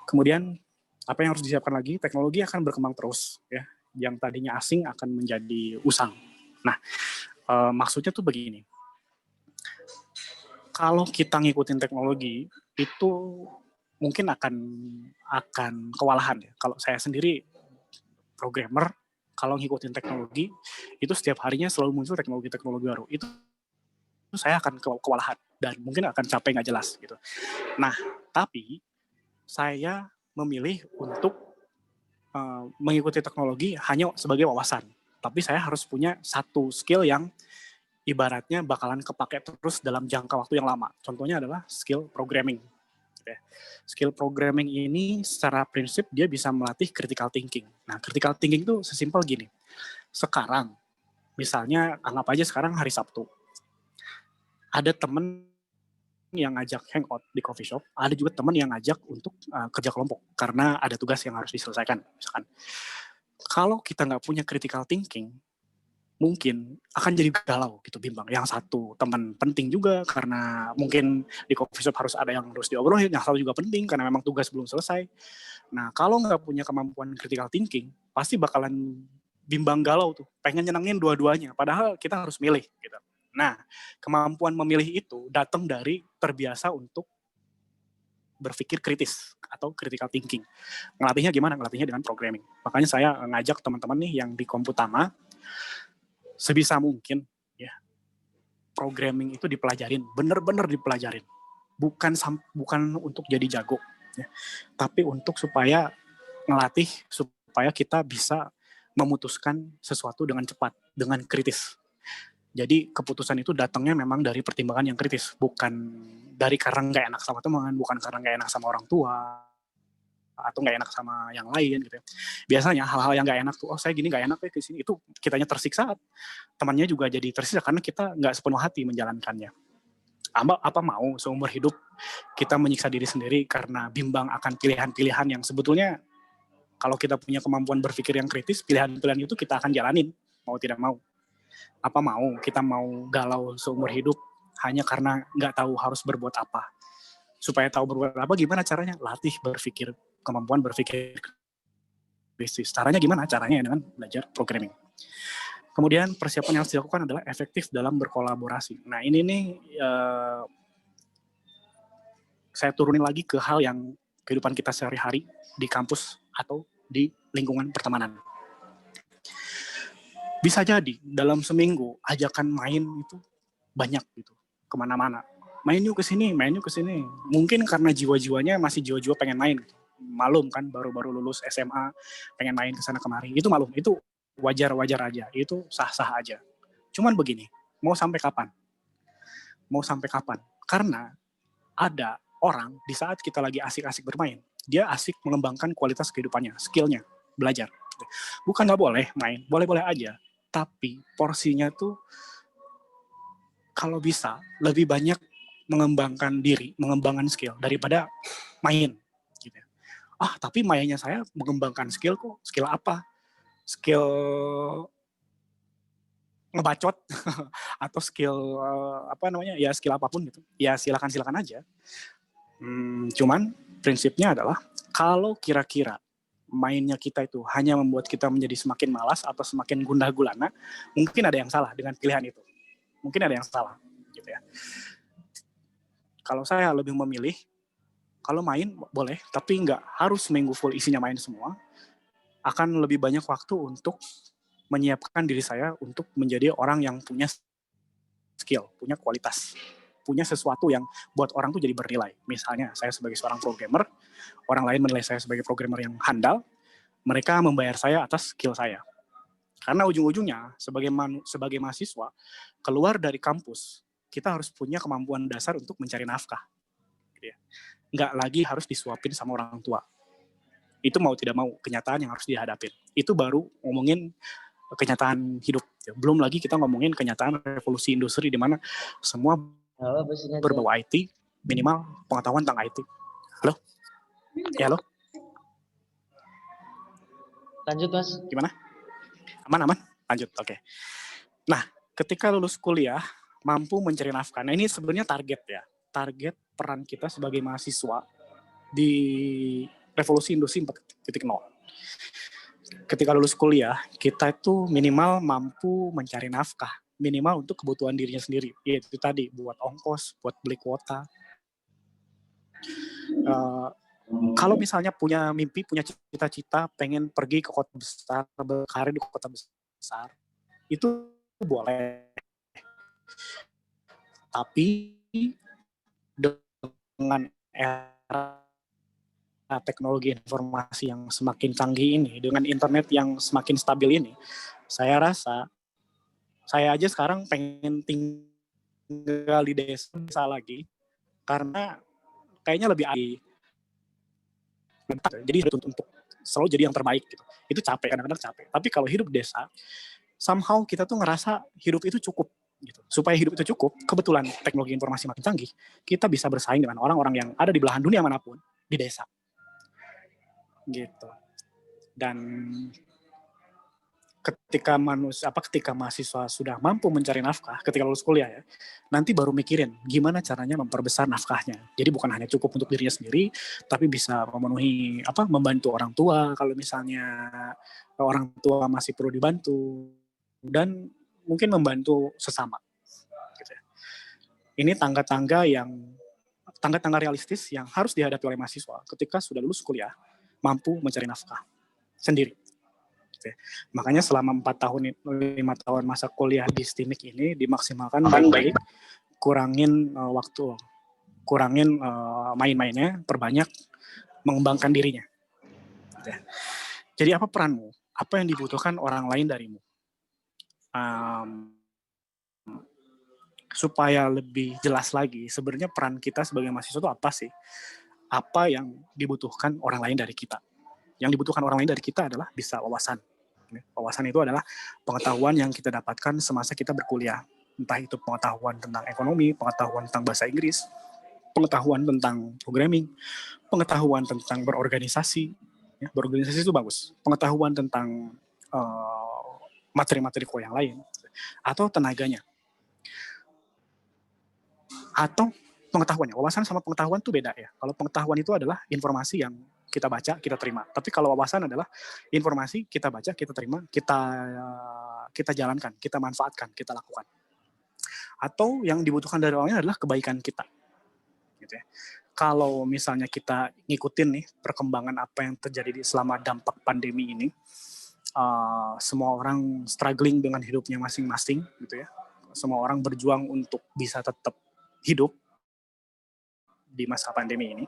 Kemudian apa yang harus disiapkan lagi? Teknologi akan berkembang terus, ya. Yang tadinya asing akan menjadi usang. Nah, maksudnya tuh begini. Kalau kita ngikutin teknologi itu mungkin akan kewalahan ya. Kalau saya sendiri programmer, kalau ngikutin teknologi itu setiap harinya selalu muncul teknologi baru. Itu saya akan kewalahan dan mungkin akan capek nggak jelas gitu. Nah, tapi saya memilih untuk mengikuti teknologi hanya sebagai wawasan. Tapi saya harus punya satu skill yang ibaratnya bakalan kepake terus dalam jangka waktu yang lama. Contohnya adalah skill programming. Skill programming ini secara prinsip dia bisa melatih critical thinking. Nah, critical thinking itu sesimpel gini. Sekarang, misalnya anggap aja sekarang hari Sabtu. Ada temen yang ngajak hangout di coffee shop, ada juga temen yang ngajak untuk kerja kelompok karena ada tugas yang harus diselesaikan. Misalkan, kalau kita nggak punya critical thinking, mungkin akan jadi galau gitu, bimbang. Yang satu teman penting juga karena mungkin di coffee shop harus ada yang harus diobrolin, yang satu juga penting karena memang tugas belum selesai. Nah, kalau nggak punya kemampuan critical thinking, pasti bakalan bimbang galau tuh, pengen nyenengin dua-duanya, padahal kita harus milih gitu. Nah, kemampuan memilih itu datang dari terbiasa untuk berpikir kritis atau critical thinking. Ngelatihnya gimana? Ngelatihnya dengan programming. Makanya saya ngajak teman-teman nih yang di Komputama, sebisa mungkin ya programming itu dipelajarin, bener-bener dipelajarin, bukan untuk jadi jago ya, tapi untuk supaya ngelatih supaya kita bisa memutuskan sesuatu dengan cepat, dengan kritis. Jadi keputusan itu datangnya memang dari pertimbangan yang kritis, bukan dari karena nggak enak sama teman, bukan karena nggak enak sama orang tua, atau nggak enak sama yang lain gitu ya. Biasanya hal-hal yang nggak enak tuh, oh saya gini nggak enak ya ke sini, itu kitanya tersiksa, temannya juga jadi tersiksa karena kita nggak sepenuh hati menjalankannya. Apa mau seumur hidup kita menyiksa diri sendiri karena bimbang akan pilihan-pilihan yang sebetulnya kalau kita punya kemampuan berpikir yang kritis, pilihan-pilihan itu kita akan jalanin, mau tidak mau. Apa mau kita mau galau seumur hidup hanya karena nggak tahu harus berbuat apa. Supaya tahu berbuat apa, gimana caranya? Latih berpikir, kemampuan berpikir kritis. Caranya gimana? Caranya dengan belajar programming. Kemudian persiapan yang harus dilakukan adalah efektif dalam berkolaborasi. Nah ini nih saya turunin lagi ke hal yang kehidupan kita sehari-hari di kampus atau di lingkungan pertemanan. Bisa jadi dalam seminggu ajakan main itu banyak gitu, kemana-mana. Main yuk ke sini, main yuk ke sini. Mungkin karena jiwa-jiwanya masih jiwa-jiwa pengen main. Malum kan, baru-baru lulus SMA, pengen main ke sana kemari. Itu malum, itu wajar-wajar aja, itu sah-sah aja. Cuman begini, mau sampai kapan? Mau sampai kapan? Karena ada orang di saat kita lagi asik-asik bermain, dia asik mengembangkan kualitas kehidupannya, skillnya, belajar. Bukan nggak boleh main, boleh-boleh aja. Tapi porsinya tuh kalau bisa lebih banyak mengembangkan diri, mengembangkan skill daripada main. Gitu. Tapi mainnya saya mengembangkan skill kok. Skill apa? Skill ngebacot atau skill ya skill apapun gitu. Ya silakan aja. Cuman prinsipnya adalah kalau kira-kira mainnya kita itu hanya membuat kita menjadi semakin malas atau semakin gundah gulana, mungkin ada yang salah dengan pilihan itu. Mungkin ada yang salah gitu ya. Kalau saya lebih memilih, kalau main boleh, tapi nggak harus seminggu full isinya main semua. Akan lebih banyak waktu untuk menyiapkan diri saya untuk menjadi orang yang punya skill, punya kualitas, punya sesuatu yang buat orang tuh jadi bernilai. Misalnya saya sebagai seorang programmer, orang lain menilai saya sebagai programmer yang handal, mereka membayar saya atas skill saya. Karena ujung-ujungnya sebagai mahasiswa, keluar dari kampus, kita harus punya kemampuan dasar untuk mencari nafkah. Nggak lagi harus disuapin sama orang tua. Itu mau tidak mau kenyataan yang harus dihadapin. Itu baru ngomongin kenyataan hidup. Belum lagi kita ngomongin kenyataan revolusi industri di mana semua berbau IT, minimal pengetahuan tentang IT. Halo? Ya, halo? Lanjut, Mas. Gimana? Aman? Lanjut, oke. Nah, ketika lulus kuliah mampu mencari nafkah. Nah ini sebenarnya target ya, target peran kita sebagai mahasiswa di revolusi industri 4.0. Ketika lulus kuliah, kita itu minimal mampu mencari nafkah, minimal untuk kebutuhan dirinya sendiri, yaitu tadi buat ongkos, buat beli kuota. Kalau misalnya punya mimpi, punya cita-cita, pengen pergi ke kota besar, berkarir di kota besar, itu boleh. Tapi dengan era teknologi informasi yang semakin canggih ini, dengan internet yang semakin stabil ini, saya rasa saya aja sekarang pengen tinggal di desa lagi karena kayaknya lebih jadi untuk selalu jadi yang terbaik gitu. Itu capek, kadang-kadang capek. Tapi kalau hidup desa, somehow kita tuh ngerasa hidup itu cukup gitu. Supaya hidup itu cukup, kebetulan teknologi informasi makin canggih, kita bisa bersaing dengan orang-orang yang ada di belahan dunia manapun di desa. Gitu. Dan ketika mahasiswa sudah mampu mencari nafkah ketika lulus kuliah ya, nanti baru mikirin gimana caranya memperbesar nafkahnya. Jadi bukan hanya cukup untuk dirinya sendiri, tapi bisa memenuhi membantu orang tua kalau misalnya orang tua masih perlu dibantu, dan mungkin membantu sesama. Gitu ya. Ini tangga-tangga realistis yang harus dihadapi oleh mahasiswa ketika sudah lulus kuliah, mampu mencari nafkah sendiri. Makanya selama 5 tahun masa kuliah di STIMIK ini dimaksimalkan baik-baik, kurangin waktu, kurangin main-mainnya, perbanyak mengembangkan dirinya. Jadi apa peranmu? Apa yang dibutuhkan orang lain darimu? Supaya lebih jelas lagi, sebenarnya peran kita sebagai mahasiswa itu apa sih? Apa yang dibutuhkan orang lain dari kita? Yang dibutuhkan orang lain dari kita adalah bisa wawasan. Wawasan itu adalah pengetahuan yang kita dapatkan semasa kita berkuliah. Entah itu pengetahuan tentang ekonomi, pengetahuan tentang bahasa Inggris, pengetahuan tentang programming, pengetahuan tentang berorganisasi. Ya, berorganisasi itu bagus. Pengetahuan tentang materi-materi yang lain. Atau tenaganya. Atau pengetahuannya. Wawasan sama pengetahuan itu beda ya. Kalau pengetahuan itu adalah informasi yang kita baca, kita terima. Tapi kalau wawasan adalah informasi kita baca, kita terima, kita jalankan, kita manfaatkan, kita lakukan. Atau yang dibutuhkan dari orangnya adalah kebaikan kita. Gitu ya. Kalau misalnya kita ngikutin nih perkembangan apa yang terjadi selama dampak pandemi ini, semua orang struggling dengan hidupnya masing-masing, gitu ya. Semua orang berjuang untuk bisa tetap hidup di masa pandemi ini.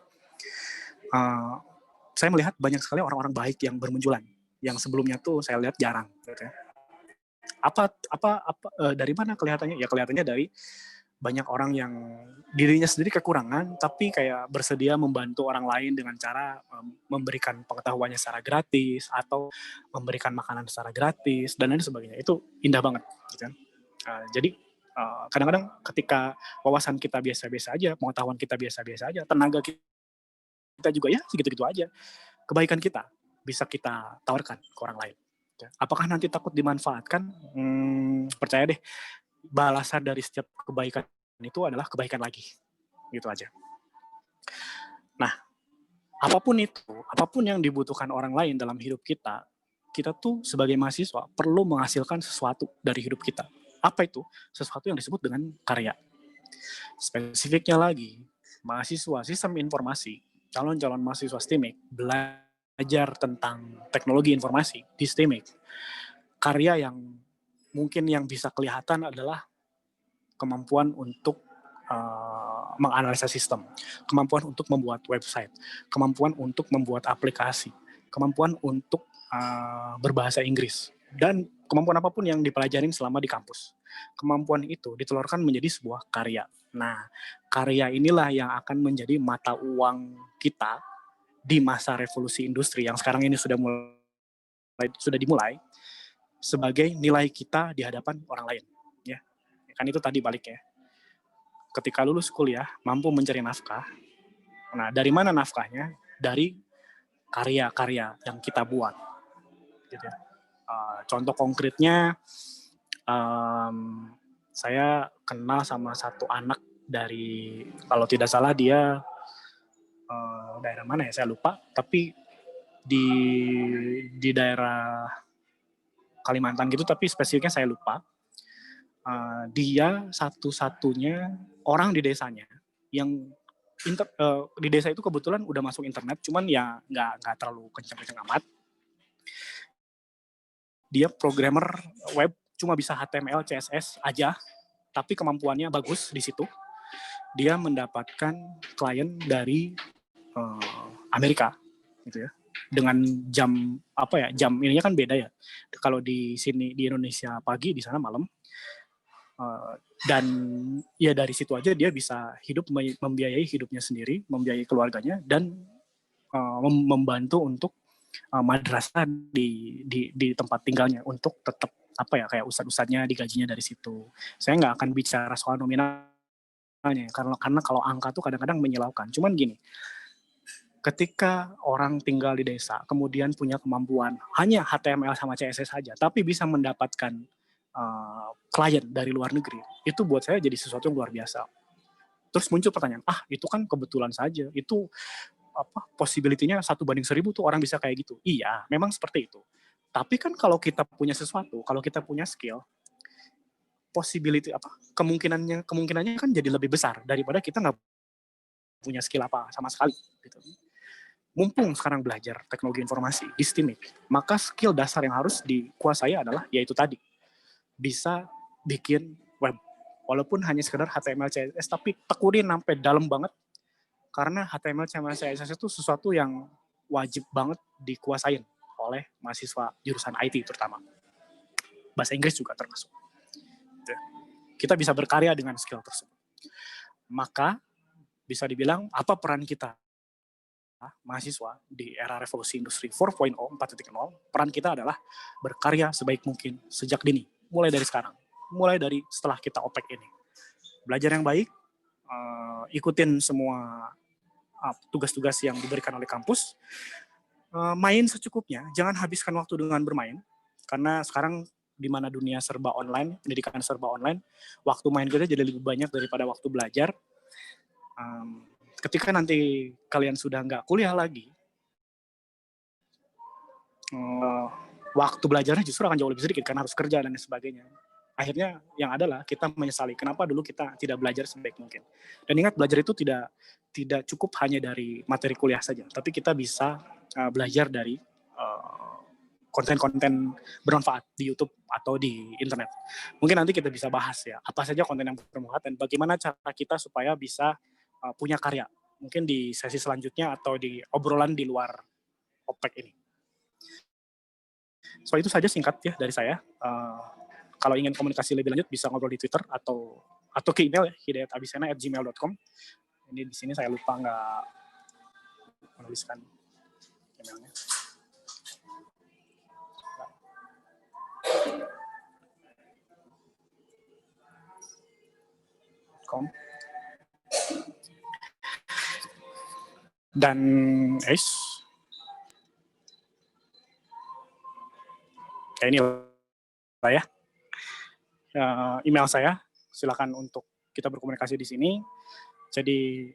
Saya melihat banyak sekali orang-orang baik yang bermunculan, yang sebelumnya tuh saya lihat jarang. Gitu ya. Dari mana kelihatannya? Ya kelihatannya dari banyak orang yang dirinya sendiri kekurangan, tapi kayak bersedia membantu orang lain dengan cara memberikan pengetahuannya secara gratis, atau memberikan makanan secara gratis, dan lain sebagainya. Itu indah banget. Gitu kan? Jadi kadang-kadang ketika wawasan kita biasa-biasa aja, pengetahuan kita biasa-biasa aja, tenaga kita juga ya segitu-gitu aja, kebaikan kita bisa kita tawarkan ke orang lain. Apakah nanti takut dimanfaatkan? Percaya deh, balasan dari setiap kebaikan itu adalah kebaikan lagi, gitu aja. Nah, apapun yang dibutuhkan orang lain dalam hidup kita tuh sebagai mahasiswa perlu menghasilkan sesuatu dari hidup kita. Apa itu? Sesuatu yang disebut dengan karya. Spesifiknya lagi, mahasiswa sistem informasi, calon-calon mahasiswa STIMIK belajar tentang teknologi informasi di STIMIK. Karya yang mungkin yang bisa kelihatan adalah kemampuan untuk menganalisa sistem, kemampuan untuk membuat website, kemampuan untuk membuat aplikasi, kemampuan untuk berbahasa Inggris, dan kemampuan apapun yang dipelajarin selama di kampus. Kemampuan itu ditelurkan menjadi sebuah karya. Nah, karya inilah yang akan menjadi mata uang kita di masa revolusi industri yang sekarang ini sudah dimulai sebagai nilai kita di hadapan orang lain. Ya, kan itu tadi balik ya. Ketika lulus kuliah, mampu mencari nafkah. Nah, dari mana nafkahnya? Dari karya-karya yang kita buat. Gitu ya. Contoh konkretnya, saya kenal sama satu anak dari, kalau tidak salah dia daerah mana ya, saya lupa, tapi di daerah Kalimantan gitu, tapi spesifiknya saya lupa. Dia satu-satunya orang di desanya yang di desa itu kebetulan udah masuk internet, cuman ya nggak terlalu kencang-kencang amat. Dia programmer web, cuma bisa HTML, CSS aja, tapi kemampuannya bagus di situ. Dia mendapatkan klien dari Amerika, gitu ya. Dengan jam jam ininya kan beda ya. Kalau di sini di Indonesia pagi, di sana malam. Dan ya dari situ aja dia bisa hidup, membiayai hidupnya sendiri, membiayai keluarganya, dan membantu untuk madrasah di tempat tinggalnya untuk tetap kayak ustadz-ustadznya digajinya dari situ. Saya nggak akan bicara soal nominalnya karena kalau angka tuh kadang-kadang menyilaukan. Cuman gini, ketika orang tinggal di desa kemudian punya kemampuan hanya HTML sama CSS saja, tapi bisa mendapatkan klien dari luar negeri, itu buat saya jadi sesuatu yang luar biasa. Terus muncul pertanyaan, itu kan kebetulan saja, itu possibility-nya 1:1000 tuh orang bisa kayak gitu. Iya, memang seperti itu. Tapi kan kalau kita punya sesuatu, kalau kita punya skill, kemungkinannya kan jadi lebih besar daripada kita nggak punya skill apa sama sekali. Gitu. Mumpung sekarang belajar teknologi informasi di STIMIK, maka skill dasar yang harus dikuasai adalah yaitu tadi, bisa bikin web. Walaupun hanya sekedar HTML, CSS, tapi tekunin sampai dalam banget. Karena HTML, CSS itu sesuatu yang wajib banget dikuasain oleh mahasiswa jurusan IT terutama. Bahasa Inggris juga termasuk. Kita bisa berkarya dengan skill tersebut. Maka bisa dibilang apa peran kita mahasiswa di era revolusi industri 4.0, 4.0, peran kita adalah berkarya sebaik mungkin sejak dini, mulai dari sekarang, mulai dari setelah kita OPEK ini. Belajar yang baik, ikutin semua tugas-tugas yang diberikan oleh kampus, main secukupnya, jangan habiskan waktu dengan bermain, karena sekarang di mana dunia serba online, pendidikan serba online, waktu main kita jadi lebih banyak daripada waktu belajar. Ketika nanti kalian sudah nggak kuliah lagi, waktu belajarnya justru akan jauh lebih sedikit karena harus kerja dan sebagainya. Akhirnya yang adalah kita menyesali kenapa dulu kita tidak belajar sebaik mungkin. Dan ingat, belajar itu tidak cukup hanya dari materi kuliah saja, tapi kita bisa belajar dari konten-konten bermanfaat di YouTube atau di internet. Mungkin nanti kita bisa bahas ya, apa saja konten yang bermanfaat dan bagaimana cara kita supaya bisa punya karya. Mungkin di sesi selanjutnya atau di obrolan di luar OPEK ini. So itu saja singkat ya dari saya. Kalau ingin komunikasi lebih lanjut bisa ngobrol di Twitter atau ke email ya, hidayat.abisena@gmail.com. Ini di sini saya lupa nggak menuliskan emailnya. Dan ini lah ya email saya, silakan untuk kita berkomunikasi di sini. Jadi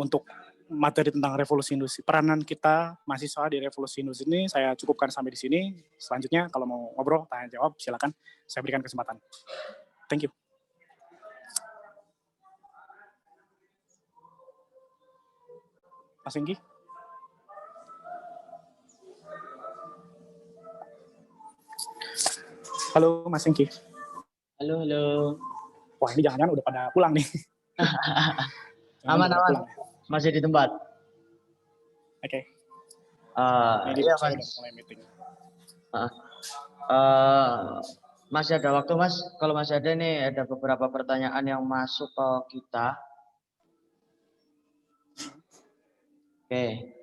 untuk materi tentang revolusi industri, peranan kita mahasiswa di revolusi industri ini saya cukupkan sampai di sini. Selanjutnya kalau mau ngobrol, tanya jawab, silakan saya berikan kesempatan. Thank you. Mas Inggi. Halo Mas Inggi. Halo. Wah, ini jangan-jangan udah pada pulang nih. Aman. Masih di tempat. Oke. Iya Mas. Mulai meeting. Masih ada waktu Mas. Kalau masih ada nih, ada beberapa pertanyaan yang masuk ke kita. Oke.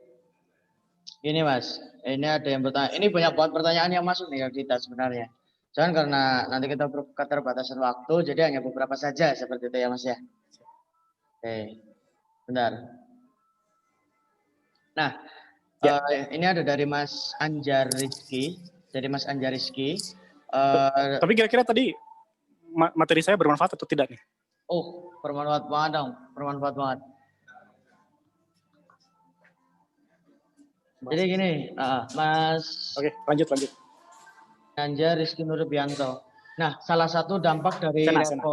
Ini Mas, ini ada yang bertanya. Ini banyak banget pertanyaan yang masuk nih ke kita sebenarnya. Jangan karena nanti kita keterbatasan waktu, jadi hanya beberapa saja seperti itu ya Mas ya. Oke, bentar. Nah, ini ada dari Mas Anjar Rizky. Dari Mas Anjar Rizky. Tapi kira-kira tadi materi saya bermanfaat atau tidak nih? Oh, bermanfaat banget dong, bermanfaat banget. Jadi gini, Mas. Oke, lanjut. Ginanjar Rizky Nurbianto. Nah, salah satu dampak dari Sena.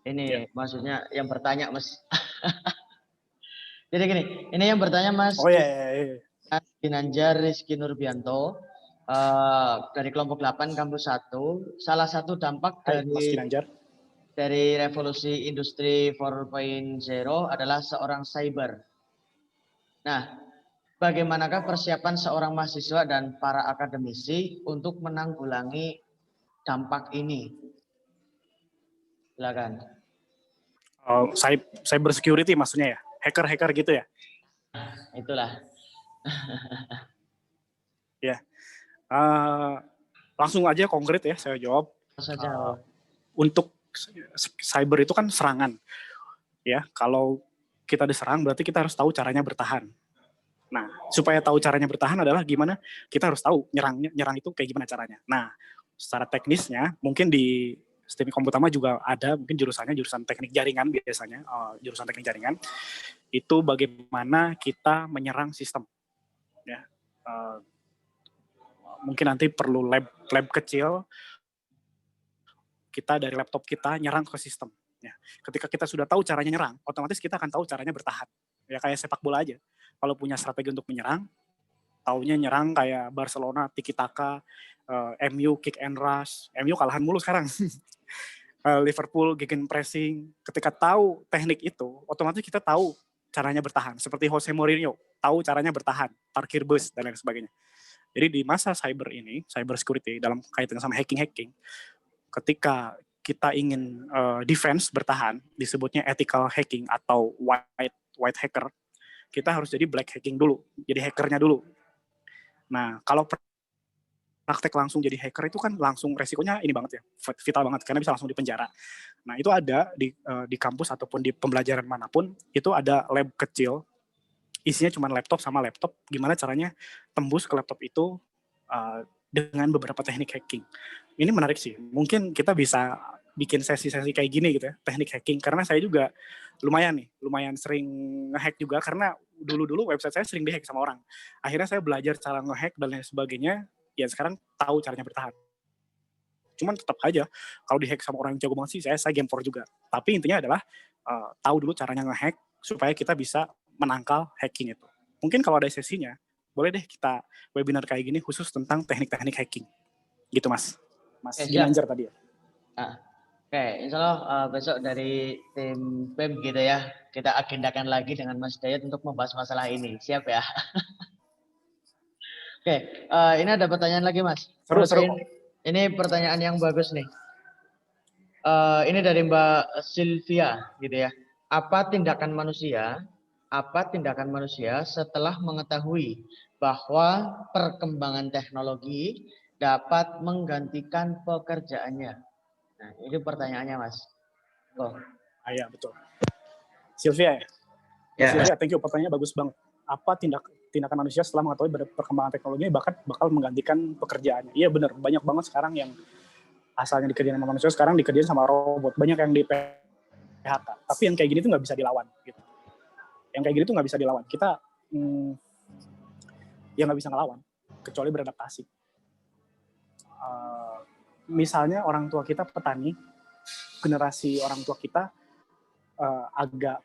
ini Ya. maksudnya yang bertanya, Mas. Jadi gini, ini yang bertanya Mas. Oh ya. Ginanjar Rizky Nurbianto dari kelompok 8 kampus 1. Salah satu dampak Hai, Mas Ginanjar. Dari revolusi industri 4.0 adalah seorang cyber. Nah, bagaimanakah persiapan seorang mahasiswa dan para akademisi untuk menanggulangi dampak ini? Silakan. Cyber security maksudnya ya? Hacker gitu ya? Itulah. Ya. Langsung aja konkret ya saya jawab. Untuk cyber itu kan serangan. Ya, kalau kita diserang berarti kita harus tahu caranya bertahan. Nah, supaya tahu caranya bertahan adalah gimana kita harus tahu nyerang itu kayak gimana caranya. Nah, secara teknisnya mungkin di STIMI Komputama juga ada, mungkin jurusan teknik jaringan biasanya, jurusan teknik jaringan itu bagaimana kita menyerang sistem. Ya, mungkin nanti perlu lab kecil, kita dari laptop kita nyerang ke sistem. Ya, ketika kita sudah tahu caranya nyerang, otomatis kita akan tahu caranya bertahan. Ya kayak sepak bola aja. Kalau punya strategi untuk menyerang, taunya nyerang kayak Barcelona, tiki taka, MU kick and rush, MU kalahan mulu sekarang. Liverpool gegen pressing. Ketika tahu teknik itu, otomatis kita tahu caranya bertahan. Seperti Jose Mourinho, tahu caranya bertahan, parkir bus dan lain sebagainya. Jadi di masa cyber ini, cyber security dalam kaitan sama hacking, ketika kita ingin defense bertahan, disebutnya ethical hacking atau white hacker, kita harus jadi black hacking dulu, jadi hackernya dulu. Nah, kalau praktek langsung jadi hacker itu kan langsung resikonya ini banget ya, vital banget, karena bisa langsung dipenjara. Nah, itu ada di kampus ataupun di pembelajaran manapun, itu ada lab kecil, isinya cuma laptop sama laptop, gimana caranya tembus ke laptop itu dengan beberapa teknik hacking. Ini menarik sih, mungkin kita bisa bikin sesi-sesi kayak gini gitu ya, teknik hacking, karena saya juga lumayan sering ngehack juga, karena dulu website saya sering dihack sama orang. Akhirnya saya belajar cara ngehack dan lain sebagainya, ya sekarang tahu caranya bertahan. Cuman tetap aja, kalau dihack sama orang yang jago banget sih, saya game for juga. Tapi intinya adalah, tahu dulu caranya ngehack, supaya kita bisa menangkal hacking itu. Mungkin kalau ada sesinya, boleh deh kita webinar kayak gini khusus tentang teknik-teknik hacking. Gitu Mas Ginanjar tadi ya. Oke, insya Allah besok dari tim BEM gitu ya, kita agendakan lagi dengan Mas Dayat untuk membahas masalah ini. Siap ya? Oke, ini ada pertanyaan lagi Mas. Seru. Ini pertanyaan yang bagus nih. Ini dari Mbak Sylvia gitu ya. Apa tindakan manusia setelah mengetahui bahwa perkembangan teknologi dapat menggantikan pekerjaannya? Nah, ini pertanyaannya, Mas. Iya, betul. Sylvia ya? Sylvia, thank you. Pertanyaannya bagus banget. Apa tindakan manusia setelah mengetahui perkembangan teknologi bakal menggantikan pekerjaannya? Iya benar, banyak banget sekarang yang asalnya dikerjain sama manusia, sekarang dikerjain sama robot. Banyak yang di PHK. Tapi yang kayak gini tuh nggak bisa dilawan. Gitu. Yang kayak gini tuh nggak bisa dilawan. Kita ya nggak bisa ngelawan, kecuali beradaptasi. Misalnya orang tua kita petani, generasi orang tua kita agak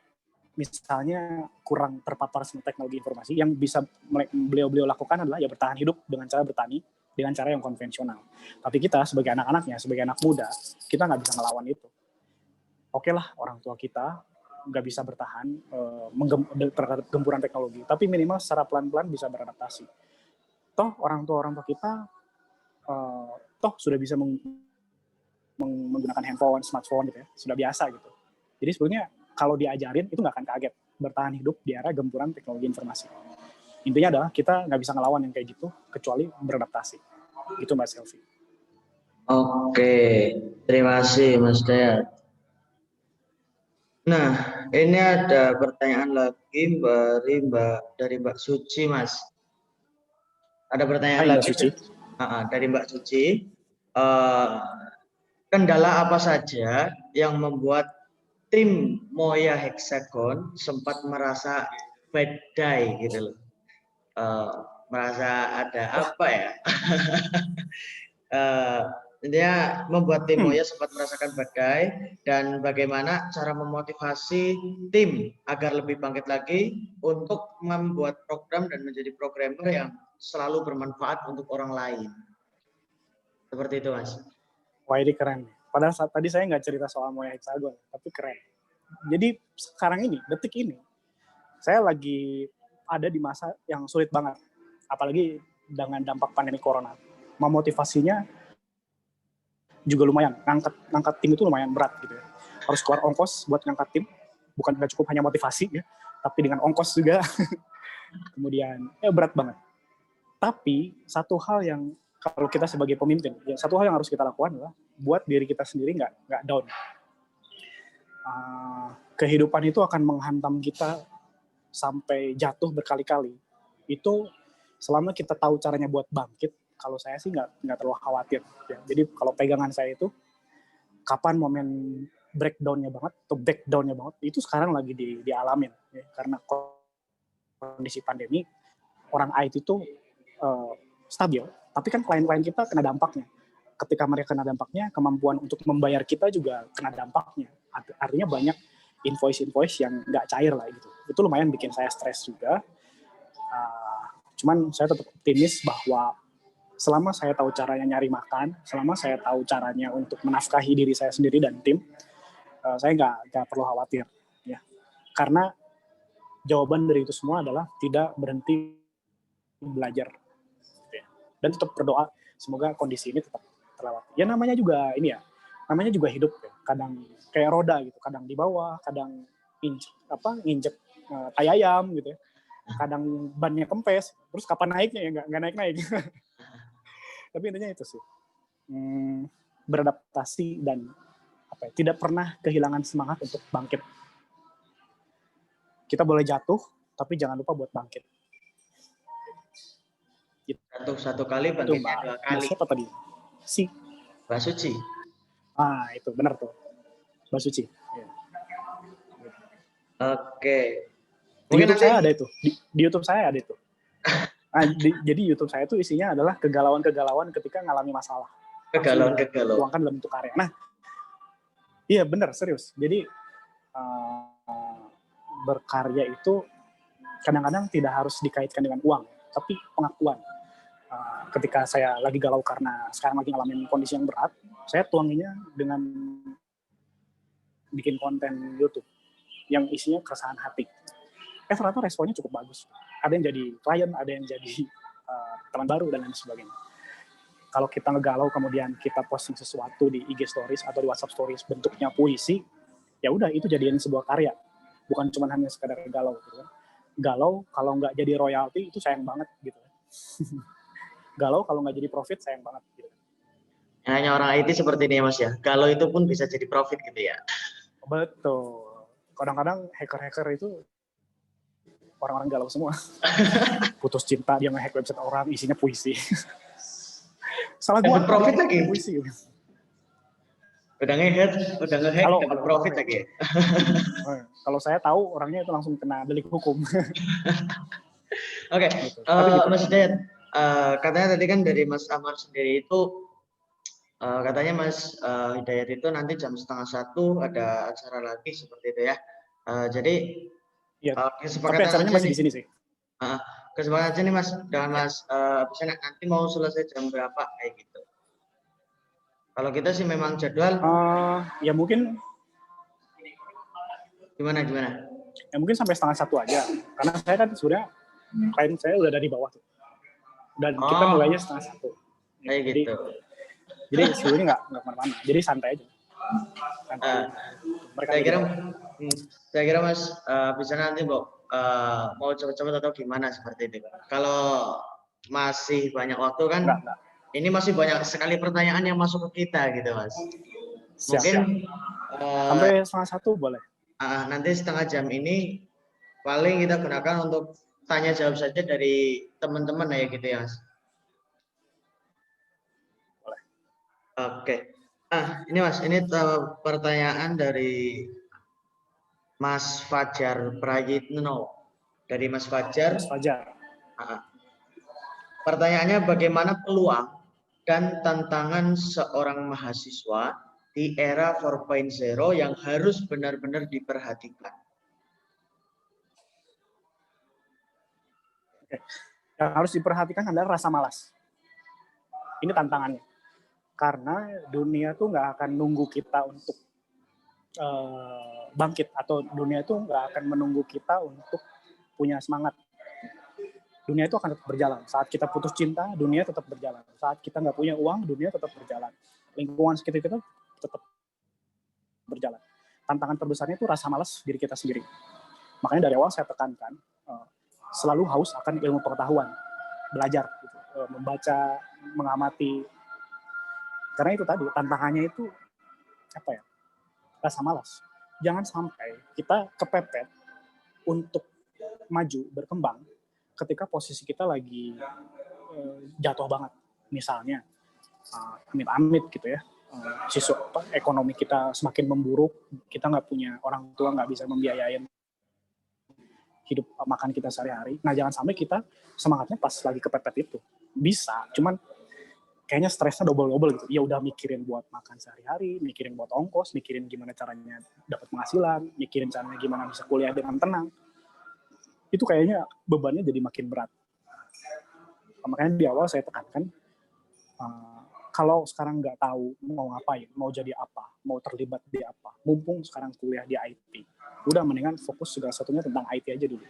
misalnya kurang terpapar sama teknologi informasi, yang bisa beliau lakukan adalah ya bertahan hidup dengan cara bertani, dengan cara yang konvensional. Tapi kita sebagai anak-anaknya, sebagai anak muda, kita nggak bisa ngelawan itu. Oke lah, orang tua kita nggak bisa bertahan terhadap gempuran teknologi, tapi minimal secara pelan-pelan bisa beradaptasi. Toh orang tua kita sudah bisa menggunakan handphone, smartphone gitu ya, sudah biasa gitu. Jadi sebenarnya kalau diajarin itu nggak akan kaget bertahan hidup di era gempuran teknologi informasi. Intinya adalah kita nggak bisa ngelawan yang kayak gitu kecuali beradaptasi. Itu Mbak Selvi. Oke, terima kasih Mas Dayat. Nah, ini ada pertanyaan lagi dari Mbak Suci, Mas. Ada pertanyaan lagi Mbak Suci. Dari Mbak Suci. kendala apa saja yang membuat tim Moya Hexagon sempat merasa badai gitu loh. Merasa ada apa ya? Intinya membuat tim Moya sempat merasakan badai, dan bagaimana cara memotivasi tim agar lebih bangkit lagi untuk membuat program dan menjadi programmer yang selalu bermanfaat untuk orang lain. Seperti itu, Mas. Wah, ini keren. Padahal tadi saya nggak cerita soal Moya Hexagon, tapi keren. Jadi sekarang ini, detik ini, saya lagi ada di masa yang sulit banget. Apalagi dengan dampak pandemi corona. Memotivasinya juga lumayan, ngangkat tim itu lumayan berat gitu ya. Harus keluar ongkos buat ngangkat tim, bukan nggak cukup hanya motivasi ya, tapi dengan ongkos juga. Kemudian berat banget. Tapi satu hal yang kalau kita sebagai pemimpin, ya satu hal yang harus kita lakukan adalah buat diri kita sendiri nggak down. Kehidupan itu akan menghantam kita sampai jatuh berkali-kali. Itu selama kita tahu caranya buat bangkit, kalau saya sih nggak terlalu khawatir. Ya. Jadi kalau pegangan saya itu, kapan momen breakdown-nya banget atau backdown-nya banget, itu sekarang lagi dialamin. Ya. Karena kondisi pandemi, orang IT itu stabil, tapi kan klien-klien kita kena dampaknya. Ketika mereka kena dampaknya, kemampuan untuk membayar kita juga kena dampaknya. Artinya banyak invoice-invoice yang nggak cair lah gitu. Itu lumayan bikin saya stres juga. Cuman saya tetap optimis bahwa selama saya tahu caranya nyari makan, selama saya tahu caranya untuk menafkahi diri saya sendiri dan tim, saya nggak perlu khawatir. Ya. Karena jawaban dari itu semua adalah tidak berhenti belajar. Ya. Dan tetap berdoa, semoga kondisi ini tetap terlewati. Ya namanya juga ini ya, namanya juga hidup ya. Kadang kayak roda gitu, kadang di bawah, kadang nginjek tai ayam gitu ya. Kadang bannya kempes, terus kapan naiknya ya nggak naik-naik. Tapi intinya itu sih, beradaptasi dan tidak pernah kehilangan semangat untuk bangkit. Kita boleh jatuh, tapi jangan lupa buat bangkit. Jatuh satu kali, bangkitnya dua kali. Siapa tadi? Mbak Suci. Itu benar tuh, Mbak Suci. Ya. Oke. Di YouTube saya ada itu. Di YouTube saya ada itu. Jadi YouTube saya itu isinya adalah kegalauan-kegalauan ketika ngalami masalah. Kegalauan-kegalauan. Tuangkan dalam bentuk karya. Nah, iya benar, serius. Jadi berkarya itu kadang-kadang tidak harus dikaitkan dengan uang, tapi pengakuan. Ketika saya lagi galau karena sekarang lagi ngalamin kondisi yang berat, saya tuanginya dengan bikin konten YouTube yang isinya keresahan hati. Ternyata responnya cukup bagus. Ada yang jadi klien, ada yang jadi teman baru, dan lain sebagainya. Kalau kita ngegalau, kemudian kita posting sesuatu di IG Stories atau di WhatsApp Stories bentuknya puisi, ya udah itu jadiin sebuah karya. Bukan cuma hanya sekadar galau. Gitu kan. Galau kalau nggak jadi royalti itu sayang banget. Gitu. Galau kalau nggak jadi profit sayang banget. Gitu. Hanya orang IT seperti ini ya Mas ya. Galau itu pun bisa jadi profit gitu ya. Betul. Kadang-kadang hacker-hacker itu orang-orang galau semua. Putus cinta, dia nge-hack website orang, isinya puisi. Salah gua profit lagi. Puisi. Udah nge-hack, dapat profit lagi. Kalau saya tahu orangnya itu langsung kena delik hukum. Oke. Gitu. Mas Hidayat, katanya tadi kan dari Mas Amar sendiri itu katanya Mas Hidayat itu nanti jam 12:30 ada acara lagi seperti itu ya. Jadi kesepakatan acaranya masih di sini sih. Kesepakatan aja nih Mas dengan Mas bisa nanti mau selesai jam berapa kayak gitu. Kalau kita sih memang jadwal ya mungkin gimana? Ya mungkin sampai 12:30 aja. Karena saya kan sudah klien saya udah dari bawah tuh. Dan kita mulainya 12:30. Kayak gitu. Jadi sebenarnya nggak kemana-mana. Jadi santai aja. Saya kira Mas bisa nanti mau cepat-cepat atau gimana seperti itu. Kalau masih banyak waktu kan? Enggak. Ini masih banyak sekali pertanyaan yang masuk ke kita gitu Mas. Mungkin sampai 12:30 boleh. Nanti setengah jam ini paling kita gunakan untuk tanya jawab saja dari teman-teman ya gitu ya Mas. Boleh. Oke. Ini Mas, ini pertanyaan dari Mas Fajar Prayitno. Dari Mas Fajar. Mas Fajar. Pertanyaannya, bagaimana peluang dan tantangan seorang mahasiswa di era 4.0 yang harus benar-benar diperhatikan? Oke. Yang harus diperhatikan adalah rasa malas. Ini tantangannya. Karena dunia tuh nggak akan nunggu kita untuk bangkit, atau dunia itu nggak akan menunggu kita untuk punya semangat. Dunia itu akan tetap berjalan. Saat kita putus cinta, dunia tetap berjalan. Saat kita nggak punya uang, dunia tetap berjalan. Lingkungan sekitar kita tetap berjalan. Tantangan terbesarnya itu rasa malas diri kita sendiri. Makanya dari awal saya tekankan, selalu haus akan ilmu pengetahuan, belajar, gitu. Membaca, mengamati. Karena itu tadi, tantangannya itu apa ya? Rasa malas. Jangan sampai kita kepepet untuk maju, berkembang, ketika posisi kita lagi jatuh banget. Misalnya, amit-amit gitu ya, ekonomi kita semakin memburuk, kita nggak punya orang tua, nggak bisa membiayain hidup makan kita sehari-hari. Nah, jangan sampai kita semangatnya pas lagi kepepet itu. Bisa, cuman kayaknya stresnya double-double gitu. Ya udah mikirin buat makan sehari-hari, mikirin buat ongkos, mikirin gimana caranya dapat penghasilan, mikirin caranya gimana bisa kuliah dengan tenang. Itu kayaknya bebannya jadi makin berat. Makanya di awal saya tekankan, kalau sekarang nggak tahu mau ngapain, mau jadi apa, mau terlibat di apa, mumpung sekarang kuliah di IT, udah mendingan fokus segala satunya tentang IT aja dulu.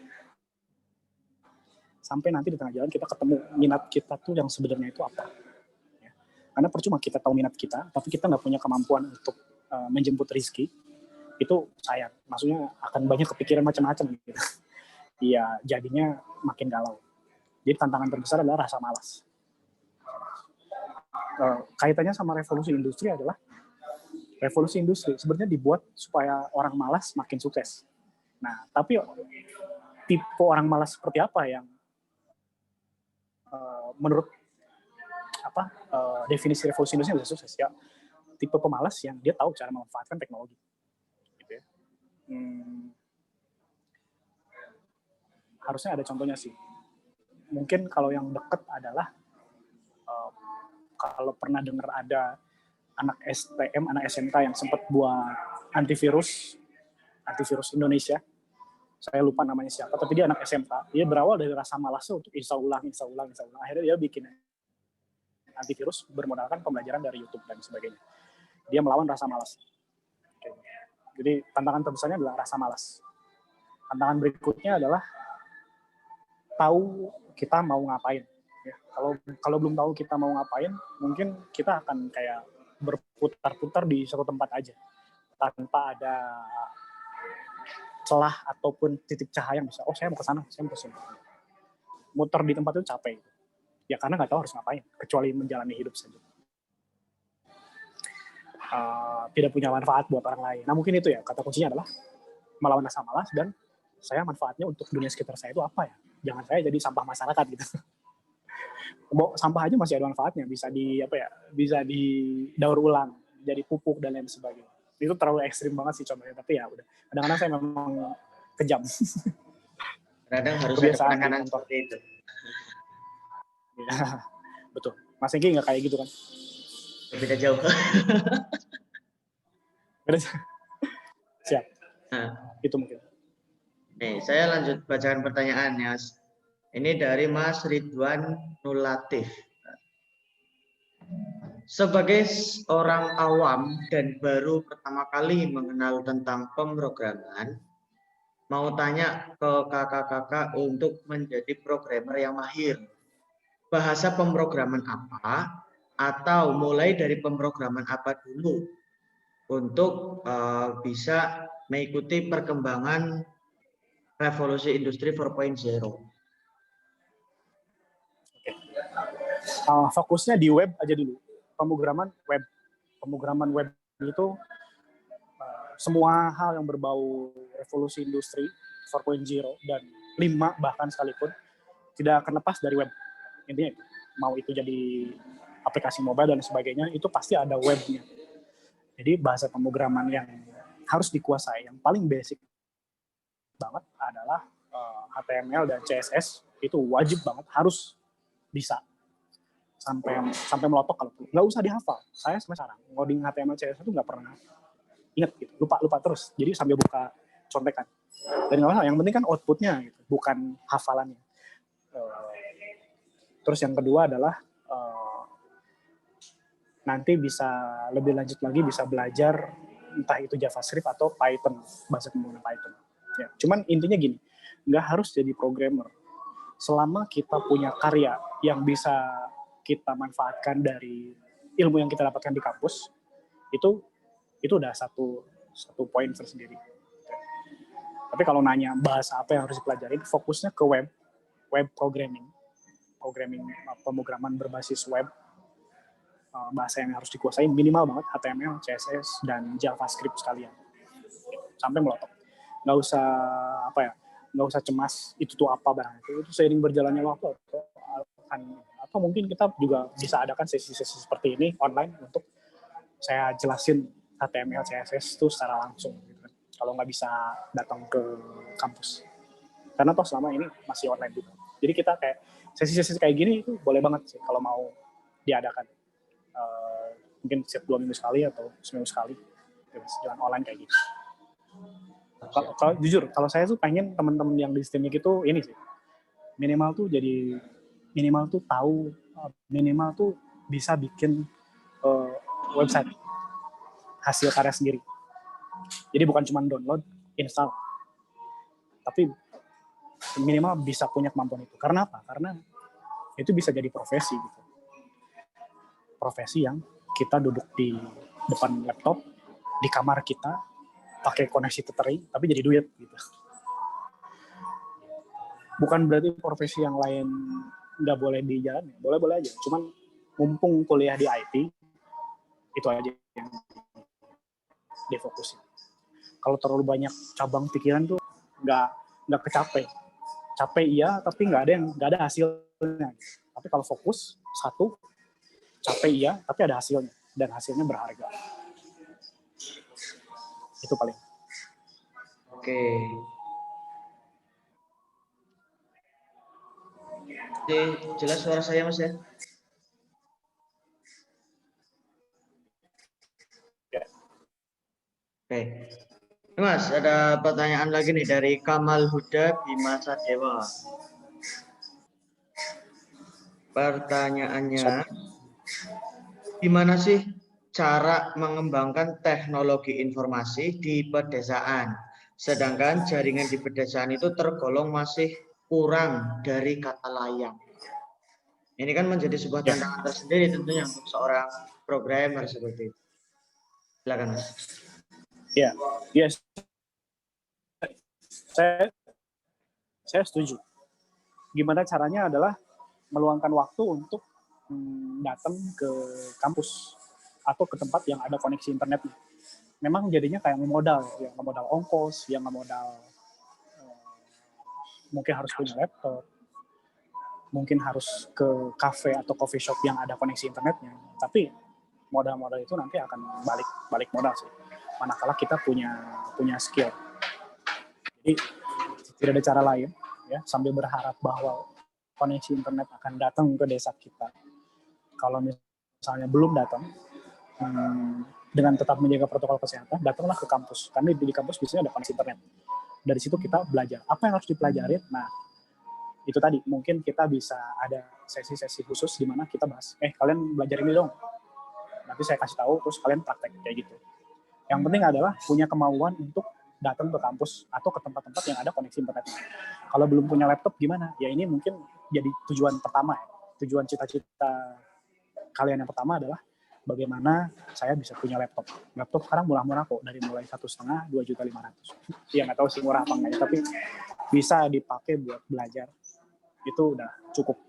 Sampai nanti di tengah jalan kita ketemu minat kita tuh yang sebenarnya itu apa. Ya. Karena percuma kita tahu minat kita, tapi kita nggak punya kemampuan untuk menjemput rezeki, itu sayang. Maksudnya akan banyak kepikiran macam-macam gitu. Iya, jadinya makin galau. Jadi tantangan terbesar adalah rasa malas. Kaitannya sama revolusi industri adalah revolusi industri sebenarnya dibuat supaya orang malas makin sukses. Nah, tapi tipe orang malas seperti apa yang menurut definisi revolusi industri bisa sukses? Ya, tipe pemalas yang dia tahu cara memanfaatkan teknologi. Gitu ya. Harusnya ada contohnya sih. Mungkin kalau yang dekat adalah kalau pernah dengar ada anak STM, anak SMK yang sempat buat antivirus Indonesia. Saya lupa namanya siapa, tapi dia anak SMK. Dia berawal dari rasa malasnya untuk install ulang. Akhirnya dia bikin antivirus bermodalkan pembelajaran dari YouTube dan sebagainya. Dia melawan rasa malas. Jadi tantangan terbesarnya adalah rasa malas. Tantangan berikutnya adalah tahu kita mau ngapain. Ya, kalau belum tahu kita mau ngapain, mungkin kita akan kayak berputar-putar di satu tempat aja tanpa ada celah ataupun titik cahaya yang bisa, saya mau ke sana, saya mau ke sini. Muter di tempat itu capek. Ya karena nggak tahu harus ngapain, kecuali menjalani hidup saja. Tidak punya manfaat buat orang lain. Nah mungkin itu ya, kata kuncinya adalah melawan rasa malas, dan saya manfaatnya untuk dunia sekitar saya itu apa ya? Jangan saya jadi sampah masyarakat gitu. Sampah aja masih ada manfaatnya, bisa didaur ulang, jadi pupuk dan lain sebagainya. Itu terlalu ekstrim banget sih contohnya, tapi ya udah. Kadang-kadang saya memang kejam. Kadang harus ada penekanan seperti itu. Ya, betul. Mas Engki nggak kayak gitu kan? Beda jauh. Siap. Itu mungkin. Nih, saya lanjut bacakan pertanyaannya. Ini dari Mas Ridwan Nulatif. Sebagai orang awam dan baru pertama kali mengenal tentang pemrograman, mau tanya ke kakak-kakak untuk menjadi programmer yang mahir. Bahasa pemrograman apa? Atau mulai dari pemrograman apa dulu untuk bisa mengikuti perkembangan revolusi industri 4.0? Fokusnya di web aja dulu. Pemrograman web itu semua hal yang berbau revolusi industri 4.0 dan 5 bahkan sekalipun tidak akan lepas dari web. Intinya mau itu jadi aplikasi mobile dan sebagainya, itu pasti ada webnya. Jadi bahasa pemrograman yang harus dikuasai, yang paling basic banget adalah HTML dan CSS. Itu wajib banget, harus bisa sampai melotok kalau perlu. Nggak usah dihafal. Saya sampai sekarang ngoding HTML CSS itu nggak pernah ingat gitu, lupa terus. Jadi sambil buka contekan. Dan nggak masalah, yang penting kan outputnya gitu, bukan hafalannya. Terus yang kedua adalah nanti bisa lebih lanjut lagi, bisa belajar entah itu JavaScript atau Python, bahasa pemrograman Python. Ya, cuman intinya gini, nggak harus jadi programmer. Selama kita punya karya yang bisa kita manfaatkan dari ilmu yang kita dapatkan di kampus, itu udah satu poin tersendiri. Tapi kalau nanya bahasa apa yang harus dipelajari, fokusnya ke web programming pemrograman berbasis web. Bahasa yang harus dikuasai minimal banget HTML, CSS, dan JavaScript sekalian. Sampai melotok. Nggak usah cemas itu tuh apa barang itu seiring berjalannya waktu atau mungkin kita juga bisa adakan sesi-sesi seperti ini online untuk saya jelasin HTML, CSS itu secara langsung. Gitu. Kalau nggak bisa datang ke kampus. Karena toh selama ini masih online juga. Jadi kita kayak sesi-sesi kayak gini itu boleh banget sih kalau mau diadakan. Mungkin setiap 2 minggu sekali atau seminggu sekali jalan online kayak gitu. Kalau jujur, kalau saya tuh pengen teman-teman yang di STEMIC itu ini sih, minimal tuh tahu, minimal tuh bisa bikin website hasil karya sendiri. Jadi bukan cuma download, install, tapi minimal bisa punya kemampuan itu. Karena apa? Karena itu bisa jadi profesi gitu. Profesi yang kita duduk di depan laptop, di kamar kita, pakai koneksi tethering, tapi jadi duit gitu. Bukan berarti profesi yang lain nggak boleh dijalani, boleh-boleh aja. Cuman mumpung kuliah di IT, itu aja yang difokusin. Kalau terlalu banyak cabang pikiran tuh nggak kecapek. Capek iya, tapi nggak ada hasilnya. Tapi kalau fokus satu, capek iya, tapi ada hasilnya, dan hasilnya berharga. Itu paling. Oke. Oke, jelas suara saya Mas ya? Oke. Mas, ada pertanyaan lagi nih dari Kamal Huda Bima Sadewa. Pertanyaannya, gimana sih cara mengembangkan teknologi informasi di pedesaan? Sedangkan jaringan di pedesaan itu tergolong masih kurang dari kata layak. Ini kan menjadi sebuah tantangan tersendiri tentunya untuk seorang programmer seperti itu. Silakan Mas. Ya, yes. Saya setuju. Gimana caranya adalah meluangkan waktu untuk datang ke kampus atau ke tempat yang ada koneksi internetnya. Memang jadinya kayak ngemodal ongkos, yang ngemodal mungkin harus punya laptop, mungkin harus ke kafe atau coffee shop yang ada koneksi internetnya. Tapi modal-modal itu nanti akan balik modal sih. Manakala kita punya skill. Jadi tidak ada cara lain ya, sambil berharap bahwa koneksi internet akan datang ke desa kita. Kalau misalnya belum datang, dengan tetap menjaga protokol kesehatan, datanglah ke kampus. Karena di kampus biasanya ada koneksi internet. Dari situ kita belajar. Apa yang harus dipelajarin? Nah, itu tadi. Mungkin kita bisa ada sesi-sesi khusus di mana kita bahas, kalian belajar ini dong. Nanti saya kasih tahu, terus kalian praktek kayak gitu. Yang penting adalah punya kemauan untuk datang ke kampus atau ke tempat-tempat yang ada koneksi internet. Kalau belum punya laptop gimana? Ya ini mungkin jadi tujuan pertama ya. Tujuan cita-cita kalian yang pertama adalah bagaimana saya bisa punya laptop. Laptop sekarang murah-murah kok, dari mulai 1,5, 2.500.000. Ya nggak tahu sih murah apa enggak, tapi bisa dipakai buat belajar. Itu udah cukup.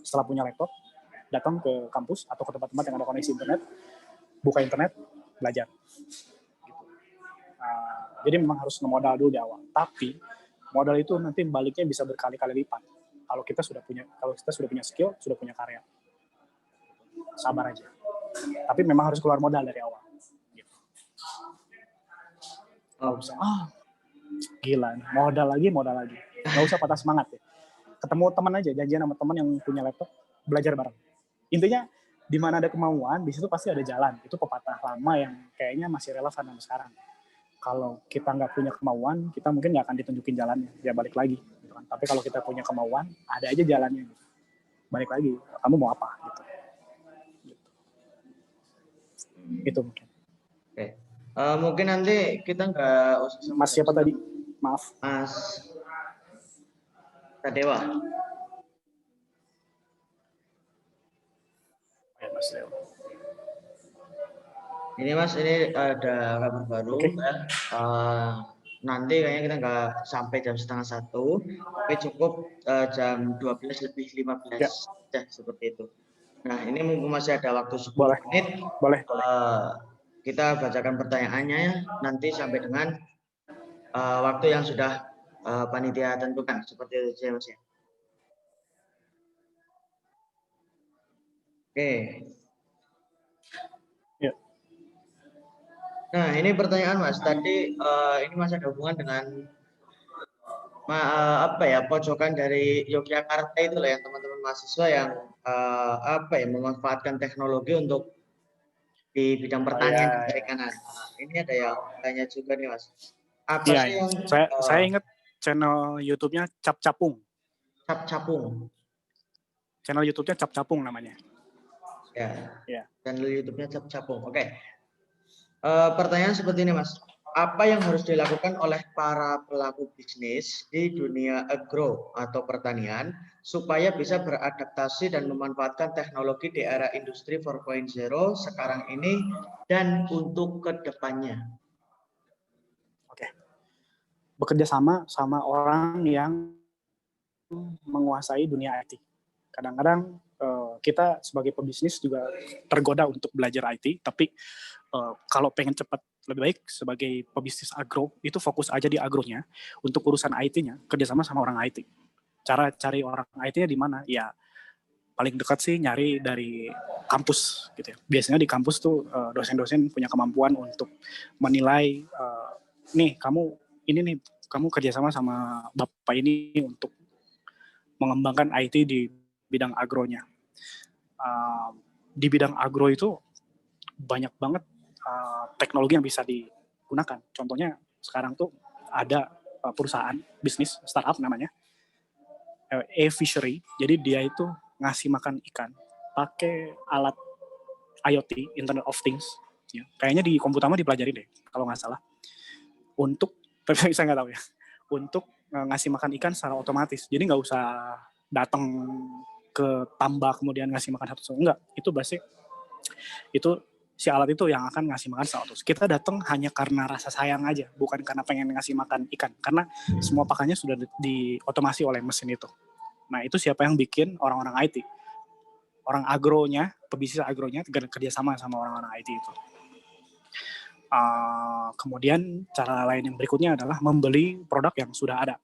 Setelah punya laptop, datang ke kampus atau ke tempat-tempat yang ada koneksi internet, buka internet, belajar. Jadi memang harus ngemodal dulu di awal. Tapi modal itu nanti baliknya bisa berkali-kali lipat. Kalau kita sudah punya skill, sudah punya karya. Sabar aja. Tapi memang harus keluar modal dari awal. Kalau bisa, gila, modal lagi. Nggak usah patah semangat ya. Ketemu teman aja, janjian sama teman yang punya laptop, belajar bareng. Intinya, di mana ada kemauan, di situ pasti ada jalan. Itu pepatah lama yang kayaknya masih relevan sampai sekarang. Kalau kita nggak punya kemauan, kita mungkin nggak akan ditunjukin jalannya. Ya balik lagi. Gitu kan. Tapi kalau kita punya kemauan, ada aja jalannya. Balik lagi, kamu mau apa? Gitu. Itu mungkin. Oke. Mungkin nanti kita nggak usah Mas siapa tadi? Maaf. Mas Kadewa. Ya, Mas Dewa. Ini Mas, ini ada kabar baru. Okay. Ya. Nanti kayaknya kita nggak sampai jam 12:30, tapi cukup jam 12:15 ya, seperti itu. Nah, ini mumpung masih ada waktu 10 menit, boleh. kita bacakan pertanyaannya nanti sampai dengan waktu yang sudah panitia tentukan, seperti itu Mas ya. Oke. Ya. Nah, ini pertanyaan Mas. Tadi ini masih ada hubungan dengan pojokan dari Yogyakarta itu loh, yang teman-teman mahasiswa yang memanfaatkan teknologi untuk di bidang pertanian dan perikanan. Nah, ini ada yang tanya juga nih Mas. Apa sih yang saya ingat channel YouTube-nya Cap Capung. Cap Capung. Channel YouTube-nya Cap Capung namanya. Ya. Channel YouTube-nya Cap Capung. Oke. Pertanyaan seperti ini Mas. Apa yang harus dilakukan oleh para pelaku bisnis di dunia agro atau pertanian supaya bisa beradaptasi dan memanfaatkan teknologi di era industri 4.0 sekarang ini dan untuk kedepannya? Oke. Bekerja sama orang yang menguasai dunia IT. Kadang-kadang kita sebagai pebisnis juga tergoda untuk belajar IT, tapi kalau pengen cepat, lebih baik sebagai pebisnis agro itu fokus aja di agronya. Untuk urusan IT-nya kerjasama sama orang IT. Cara cari orang IT-nya di mana? Ya paling dekat sih nyari dari kampus gitu ya. Biasanya di kampus tuh dosen-dosen punya kemampuan untuk menilai nih kamu kerjasama sama bapak ini untuk mengembangkan IT di bidang agronya. Di bidang agro itu banyak banget teknologi yang bisa digunakan. Contohnya sekarang tuh ada perusahaan bisnis startup namanya e-fishery. Jadi dia itu ngasih makan ikan pakai alat IoT, Internet of Things. Ya. Kayaknya di Komputama dipelajari deh, kalau nggak salah. Untuk, tapi saya nggak tahu ya, untuk ngasih makan ikan secara otomatis. Jadi nggak usah datang ke tambak kemudian ngasih makan satu-satu. Enggak, itu basic. Itu si alat itu yang akan ngasih makan secara otomatis. Kita datang hanya karena rasa sayang aja, bukan karena pengen ngasih makan ikan. Karena semua pakannya sudah diotomasi oleh mesin itu. Nah, itu siapa yang bikin? Orang-orang IT. Orang agronya, pebisnis agronya kerjasama sama orang-orang IT itu. Kemudian cara lain yang berikutnya adalah membeli produk yang sudah ada.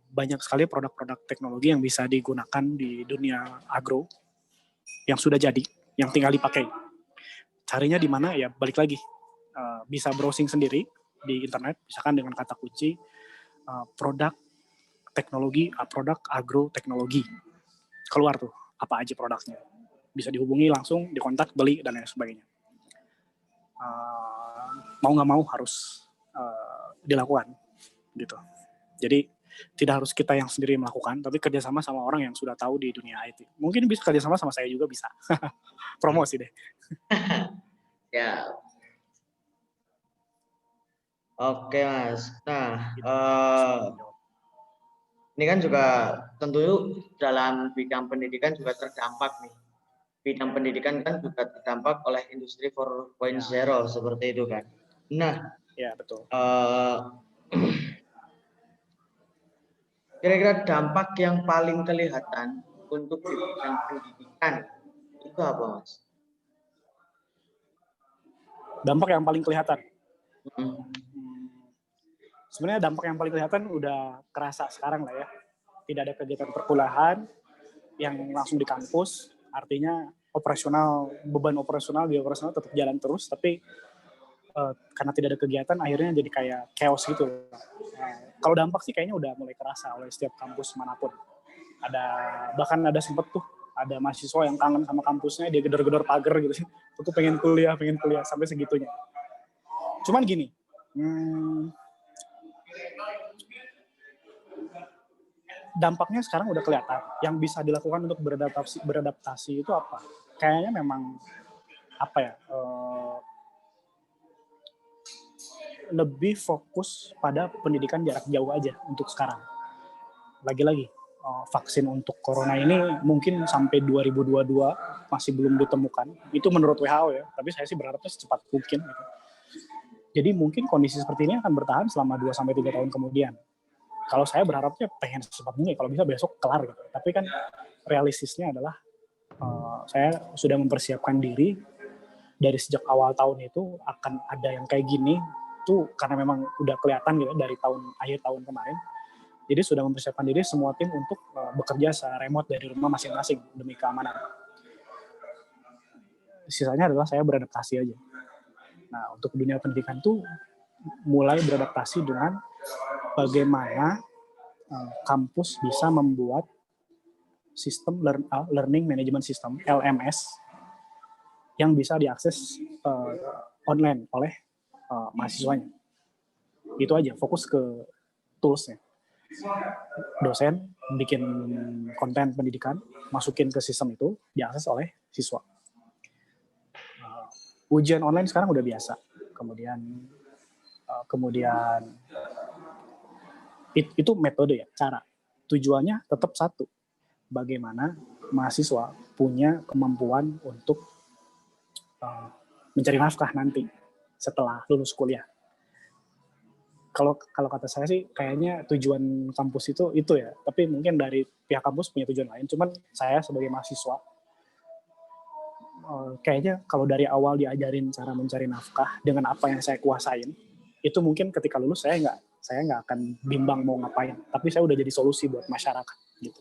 Banyak sekali produk-produk teknologi yang bisa digunakan di dunia agro yang sudah jadi, yang tinggal dipakai. Carinya di mana? Ya balik lagi. Bisa browsing sendiri di internet, misalkan dengan kata kunci produk teknologi, produk agroteknologi. Keluar tuh apa aja produknya. Bisa dihubungi langsung, dikontak, beli, dan lain sebagainya. Mau nggak mau harus dilakukan. Gitu. Jadi tidak harus kita yang sendiri melakukan, tapi kerjasama sama orang yang sudah tahu di dunia IT. Mungkin bisa kerjasama sama saya juga bisa. Promosi deh. Ya. Oke Mas. Nah, ini kan juga tentu dalam bidang pendidikan juga terdampak nih. Bidang pendidikan kan juga terdampak oleh industri 4.0 seperti itu kan. Nah, ya betul. Kira-kira dampak yang paling kelihatan untuk bidang pendidikan itu apa, Mas? Dampak yang paling kelihatan? Sebenarnya dampak yang paling kelihatan udah kerasa sekarang lah ya. Tidak ada kegiatan perkuliahan yang langsung di kampus, artinya beban operasional tetap jalan terus, tapi karena tidak ada kegiatan akhirnya jadi kayak chaos gitu. Kalau dampak sih kayaknya udah mulai kerasa oleh setiap kampus manapun. Bahkan ada sempet tuh ada mahasiswa yang kangen sama kampusnya, dia gedor-gedor pagar gitu. Aku pengen kuliah sampai segitunya. Cuman gini, dampaknya sekarang udah kelihatan. Yang bisa dilakukan untuk beradaptasi itu apa? Kayaknya memang apa ya? Lebih fokus pada pendidikan jarak jauh aja untuk sekarang. Lagi-lagi, vaksin untuk corona ini mungkin sampai 2022 masih belum ditemukan. Itu menurut WHO ya, tapi saya sih berharapnya secepat mungkin. Gitu. Jadi mungkin kondisi seperti ini akan bertahan selama 2-3 tahun kemudian. Kalau saya berharapnya pengen secepat mungkin, kalau bisa besok kelar. Gitu. Tapi kan realistisnya adalah saya sudah mempersiapkan diri dari sejak awal tahun itu akan ada yang kayak gini, itu karena memang udah kelihatan gitu dari akhir tahun kemarin. Jadi sudah mempersiapkan diri semua tim untuk bekerja secara remote dari rumah masing-masing demi keamanan. Sisanya adalah saya beradaptasi aja. Nah, untuk dunia pendidikan tuh mulai beradaptasi dengan bagaimana kampus bisa membuat sistem learning management system (LMS) yang bisa diakses online oleh mahasiswanya. Itu aja, fokus ke tools-nya. Dosen bikin konten pendidikan, masukin ke sistem itu, diakses oleh siswa. Ujian online sekarang udah biasa. Kemudian itu metode ya, cara. Tujuannya tetap satu, bagaimana mahasiswa punya kemampuan untuk mencari nafkah nanti setelah lulus kuliah. Kalau kata saya sih kayaknya tujuan kampus itu ya, tapi mungkin dari pihak kampus punya tujuan lain. Cuman saya sebagai mahasiswa kayaknya kalau dari awal diajarin cara mencari nafkah dengan apa yang saya kuasain, itu mungkin ketika lulus saya nggak akan bimbang mau ngapain, tapi saya udah jadi solusi buat masyarakat gitu.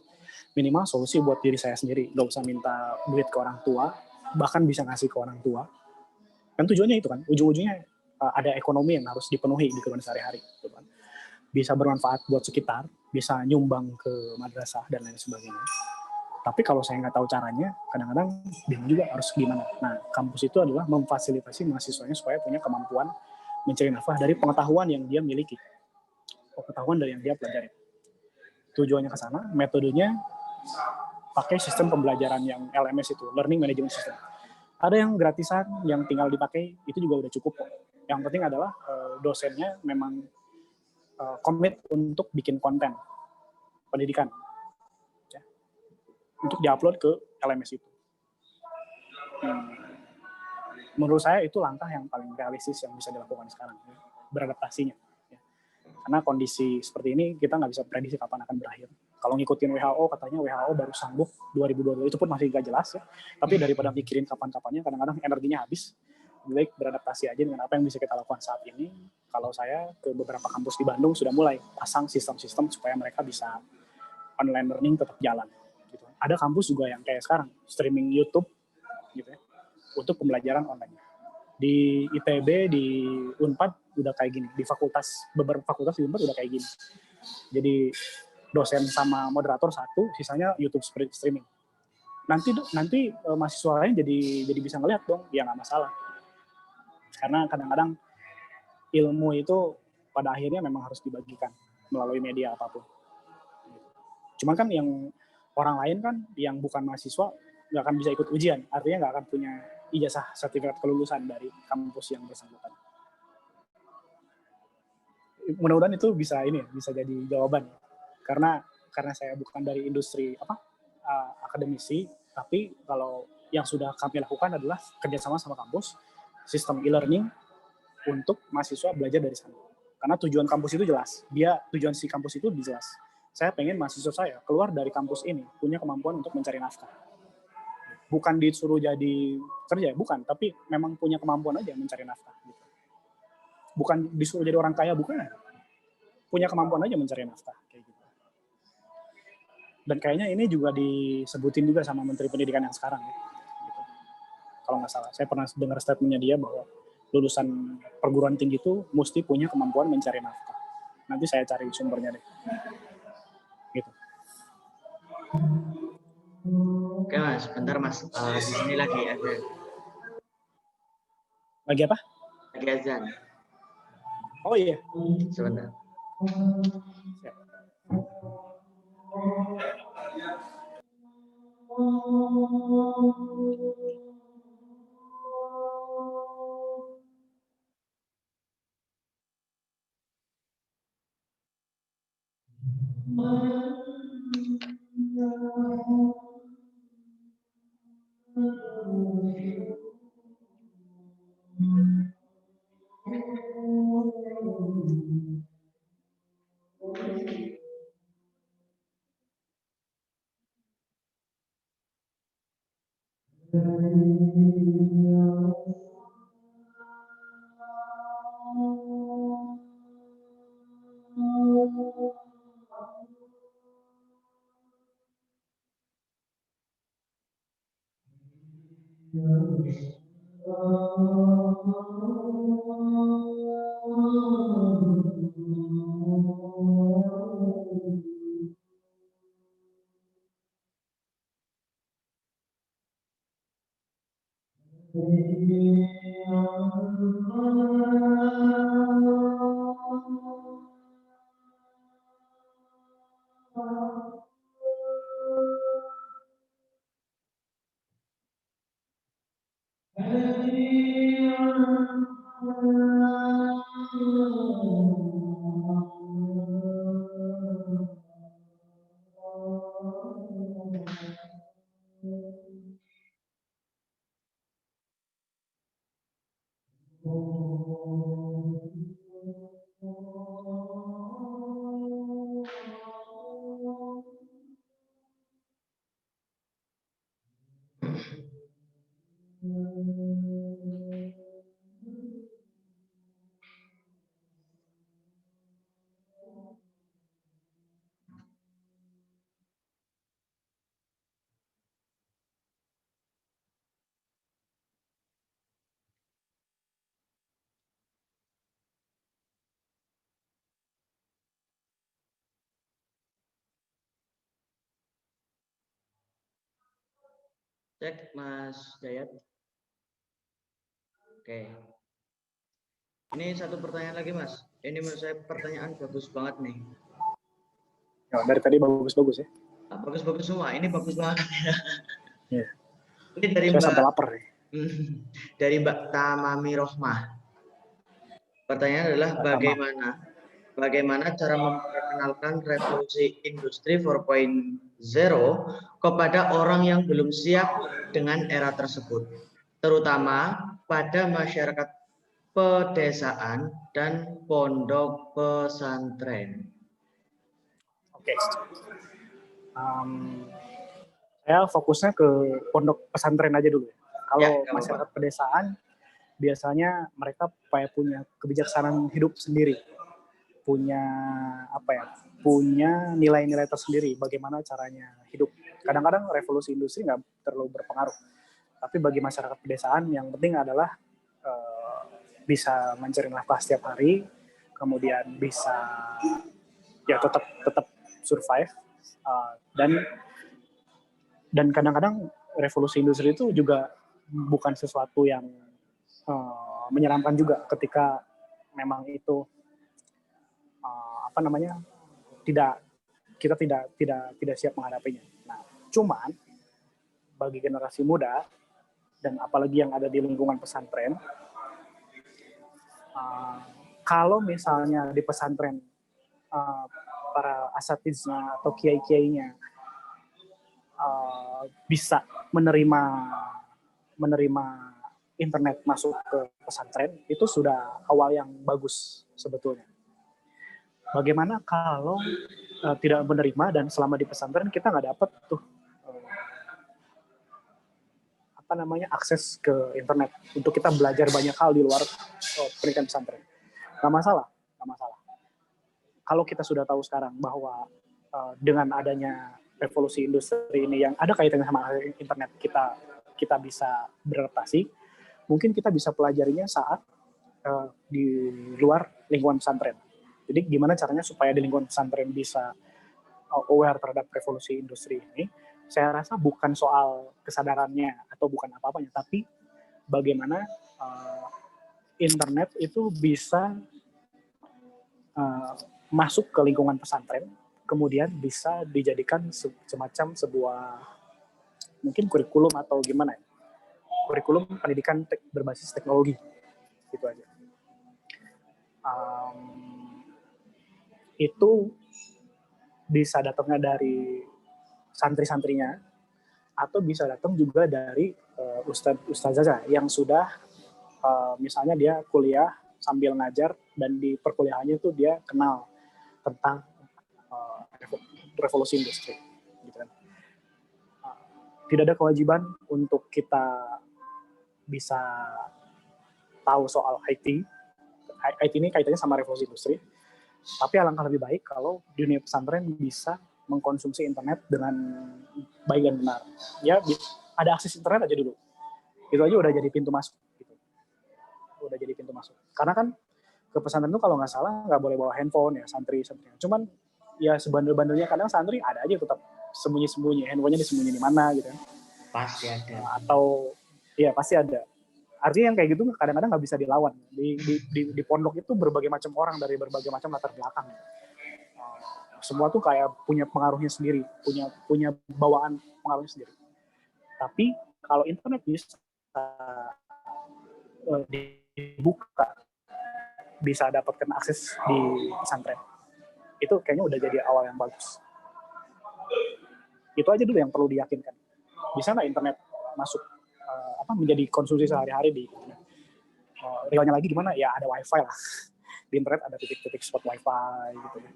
Minimal solusi buat diri saya sendiri, nggak usah minta duit ke orang tua, bahkan bisa ngasih ke orang tua. Kan tujuannya itu kan, ujung-ujungnya ada ekonomi yang harus dipenuhi di kehidupan sehari-hari. Gitu kan. Bisa bermanfaat buat sekitar, bisa nyumbang ke madrasah dan lain sebagainya. Tapi kalau saya nggak tahu caranya, kadang-kadang bingung juga harus gimana. Nah, kampus itu adalah memfasilitasi mahasiswanya supaya punya kemampuan mencari nafkah dari pengetahuan yang dia miliki, pengetahuan dari yang dia pelajari. Tujuannya ke sana, metodenya pakai sistem pembelajaran yang LMS itu, Learning Management System. Ada yang gratisan, yang tinggal dipakai, itu juga udah cukup. Yang penting adalah dosennya memang komit untuk bikin konten pendidikan ya, untuk diupload ke LMS itu. Menurut saya itu langkah yang paling realistis yang bisa dilakukan sekarang, ya, beradaptasinya. Ya. Karena kondisi seperti ini kita nggak bisa prediksi kapan akan berakhir. Kalau ngikutin WHO, katanya WHO baru sanggup 2022, itu pun masih nggak jelas ya. Tapi daripada mikirin kapan-kapannya, kadang-kadang energinya habis. Baik beradaptasi aja dengan apa yang bisa kita lakukan saat ini. Kalau saya ke beberapa kampus di Bandung sudah mulai pasang sistem-sistem supaya mereka bisa online learning tetap jalan. Gitu. Ada kampus juga yang kayak sekarang streaming YouTube, gitu ya, untuk pembelajaran online. Di ITB, di Unpad udah kayak gini. Di beberapa fakultas di Unpad udah kayak gini. Jadi dosen sama moderator satu, sisanya YouTube streaming. Nanti mahasiswa lain jadi bisa ngeliat dong, ya nggak masalah. Karena kadang-kadang ilmu itu pada akhirnya memang harus dibagikan melalui media apapun. Cuman kan yang orang lain kan yang bukan mahasiswa nggak akan bisa ikut ujian, artinya nggak akan punya ijazah sertifikat kelulusan dari kampus yang bersangkutan. Mudah-mudahan itu bisa jadi jawaban. Karena saya bukan dari industri akademisi, tapi kalau yang sudah kami lakukan adalah kerjasama sama kampus, sistem e-learning untuk mahasiswa belajar dari sana. Karena tujuan kampus itu jelas. Tujuan si kampus itu jelas. Saya pengen mahasiswa saya keluar dari kampus ini punya kemampuan untuk mencari nafkah. Bukan disuruh jadi kerja, bukan. Tapi memang punya kemampuan aja mencari nafkah. Gitu. Bukan disuruh jadi orang kaya, bukan. Punya kemampuan aja mencari nafkah. Kayak gitu. Dan kayaknya ini juga disebutin juga sama Menteri Pendidikan yang sekarang. Ya. Gitu. Kalau nggak salah, saya pernah dengar statementnya dia bahwa lulusan perguruan tinggi itu mesti punya kemampuan mencari nafkah. Nanti saya cari sumbernya deh. Gitu. Oke Mas, bentar Mas. Di sini lagi azan. Lagi apa? Lagi azan. Oh iya. Sebentar. Siap. Cek Mas Dayat. Oke. Ini satu pertanyaan lagi Mas. Ini menurut saya pertanyaan bagus banget nih. Ya, dari tadi bagus-bagus ya. Bagus-bagus semua. Ini bagus banget. Ya. Ini dari Saya Mbak. sampai lapar nih. Dari Mbak Tamami Rohmah. Pertanyaan adalah bagaimana cara memperkenalkan revolusi industri 4.0 kepada orang yang belum siap dengan era tersebut, terutama pada masyarakat pedesaan dan pondok pesantren. Oke. Saya fokusnya ke pondok pesantren aja dulu. Kalau masyarakat pedesaan, biasanya mereka punya kebijaksanaan hidup sendiri, punya punya nilai-nilai tersendiri. Bagaimana caranya hidup. Kadang-kadang revolusi industri nggak terlalu berpengaruh, tapi bagi masyarakat pedesaan yang penting adalah bisa mencari nafkah setiap hari, kemudian bisa ya tetap survive, dan kadang-kadang revolusi industri itu juga bukan sesuatu yang menyeramkan juga ketika memang itu kita tidak siap menghadapinya. Nah, cuman bagi generasi muda dan apalagi yang ada di lingkungan pesantren, kalau misalnya di pesantren para asatiznya atau kiai-kiainya bisa menerima internet masuk ke pesantren, itu sudah awal yang bagus sebetulnya. Bagaimana kalau tidak menerima dan selama di pesantren kita nggak dapat tuh akses ke internet untuk kita belajar banyak hal di luar pendidikan pesantren. Nggak masalah. Kalau kita sudah tahu sekarang bahwa dengan adanya revolusi industri ini yang ada kaitannya sama internet, kita bisa beradaptasi, mungkin kita bisa pelajarinya saat di luar lingkungan pesantren. Jadi gimana caranya supaya di lingkungan pesantren bisa aware terhadap revolusi industri ini? Saya rasa bukan soal kesadarannya atau bukan apa-apanya, tapi bagaimana internet itu bisa masuk ke lingkungan pesantren, kemudian bisa dijadikan semacam sebuah mungkin kurikulum atau gimana ya, kurikulum pendidikan berbasis teknologi, gitu aja. Itu bisa datangnya dari santri-santrinya, atau bisa datang juga dari ustazah yang sudah misalnya dia kuliah sambil ngajar dan di perkuliahannya itu dia kenal tentang revolusi industri, gitu kan. Tidak ada kewajiban untuk kita bisa tahu soal IT. IT ini kaitannya sama revolusi industri, tapi alangkah lebih baik kalau dunia pesantren bisa mengkonsumsi internet dengan baik dan benar. Ya, ada akses internet aja dulu. Itu aja udah jadi pintu masuk. Gitu. Udah jadi pintu masuk. Karena kan ke pesantren itu kalau nggak salah nggak boleh bawa handphone ya, santri-santri. Cuman ya sebandel-bandelnya kadang santri ada aja tetap sembunyi-sembunyi, handphonenya disembunyi di mana gitu. Pasti ada. Atau ya pasti ada. Artinya yang kayak gitu kadang-kadang nggak bisa dilawan. Di pondok itu berbagai macam orang dari berbagai macam latar belakang. Semua tuh kayak punya pengaruhnya sendiri, punya bawaan pengaruhnya sendiri. Tapi kalau internet bisa dibuka, bisa dapatkan akses di pesantren, itu kayaknya udah jadi awal yang bagus. Itu aja dulu yang perlu diyakinkan. Bisa nggak internet masuk menjadi konsumsi sehari-hari di internet? Realnya lagi gimana? Ya ada wifi lah. Di internet ada titik-titik spot wifi gitu ya.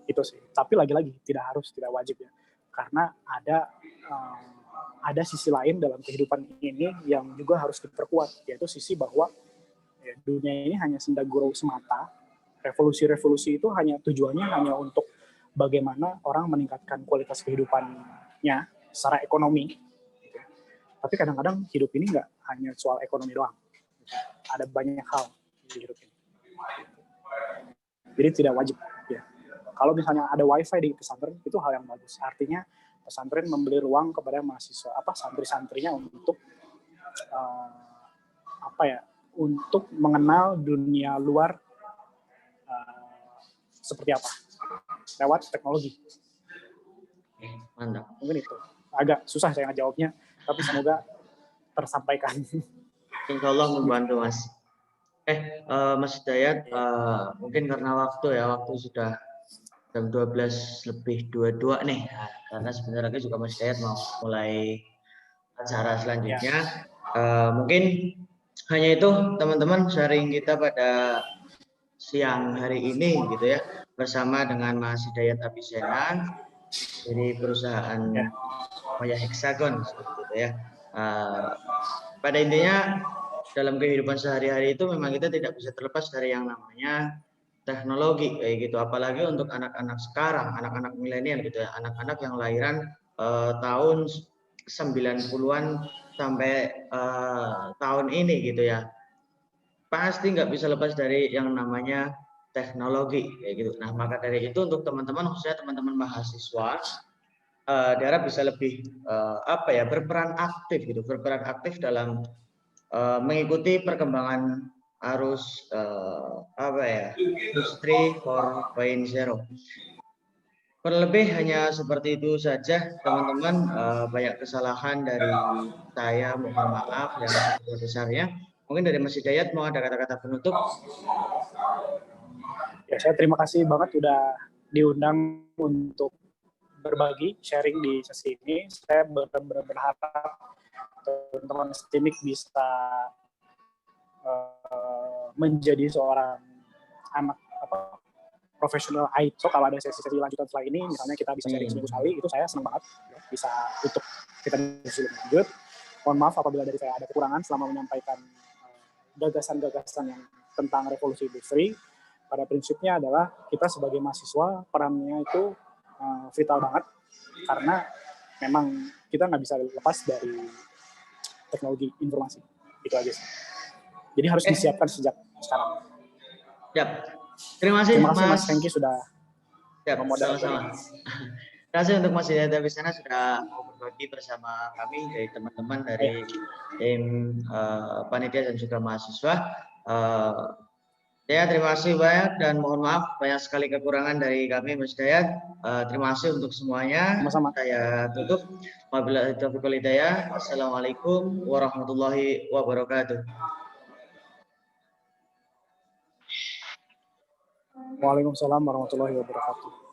Itu sih. Tapi lagi-lagi tidak harus, tidak wajib ya. Karena ada sisi lain dalam kehidupan ini yang juga harus diperkuat, yaitu sisi bahwa ya, dunia ini hanya senda gurau semata. Revolusi-revolusi itu tujuannya hanya untuk bagaimana orang meningkatkan kualitas kehidupannya secara ekonomi. Tapi kadang-kadang hidup ini nggak hanya soal ekonomi doang. Ada banyak hal di hidup ini. Jadi tidak wajib. Ya. Kalau misalnya ada wifi di pesantren, itu hal yang bagus. Artinya pesantren memberi ruang kepada mahasiswa, santri-santrinya untuk untuk mengenal dunia luar seperti apa lewat teknologi. Mantap. Mungkin itu. Agak susah saya ngejawabnya, tapi semoga tersampaikan. Insya Allah membantu, Mas. Mas Hidayat, mungkin karena waktu sudah jam 12:22 nih, karena sebentar lagi juga Mas Hidayat mau mulai acara selanjutnya. Mungkin hanya itu teman-teman sharing kita pada siang hari ini gitu ya, bersama dengan Mas Hidayat Abisena dari perusahaan Maya Hexagon seperti itu ya. Pada intinya dalam kehidupan sehari-hari itu memang kita tidak bisa terlepas dari yang namanya teknologi kayak gitu, apalagi untuk anak-anak sekarang, anak-anak milenial gitu ya, anak-anak yang lahiran tahun 90-an sampai tahun ini gitu ya, pasti nggak bisa lepas dari yang namanya teknologi kayak gitu. Nah, maka dari itu untuk teman-teman, khususnya teman-teman mahasiswa, daerah bisa lebih berperan aktif dalam mengikuti perkembangan arus industri 4.0. Terlebih hanya seperti itu saja teman-teman. Banyak kesalahan dari saya, mohon maaf yang sebesar-besarnya. Mungkin dari Mas Hidayat mau ada kata-kata penutup? Ya, saya terima kasih banget udah diundang untuk berbagi, sharing di sesi ini. Saya benar-benar berharap teman-teman STIMIK bisa menjadi seorang anak profesional IT. So kalau ada sesi-sesi lanjutan setelah ini, misalnya kita bisa sharing seminggu sekali, itu saya senang banget bisa untuk kita diskusi lebih lanjut. Mohon maaf apabila dari saya ada kekurangan selama menyampaikan gagasan-gagasan yang tentang revolusi industri. Pada prinsipnya adalah kita sebagai mahasiswa perannya itu vital banget, karena memang kita nggak bisa lepas dari teknologi informasi. Itu aja sih. Jadi harus disiapkan sejak sekarang. Siap. Terima kasih, Terima kasih Mas Mas Hengki sudah Siap, memoderatori. sama-sama. Terima kasih untuk Mas Hidayat dari sana sudah mau berbagi bersama kami dari teman-teman dari tim panitia dan juga mahasiswa. Ya, terima kasih banyak dan mohon maaf banyak sekali kekurangan dari kami Mas Hidayat. Terima kasih untuk semuanya. Sama-sama. Saya tutup. Wabillahi taufiq wal hidayah. Assalamualaikum warahmatullahi wabarakatuh. Waalaikumsalam warahmatullahi wabarakatuh.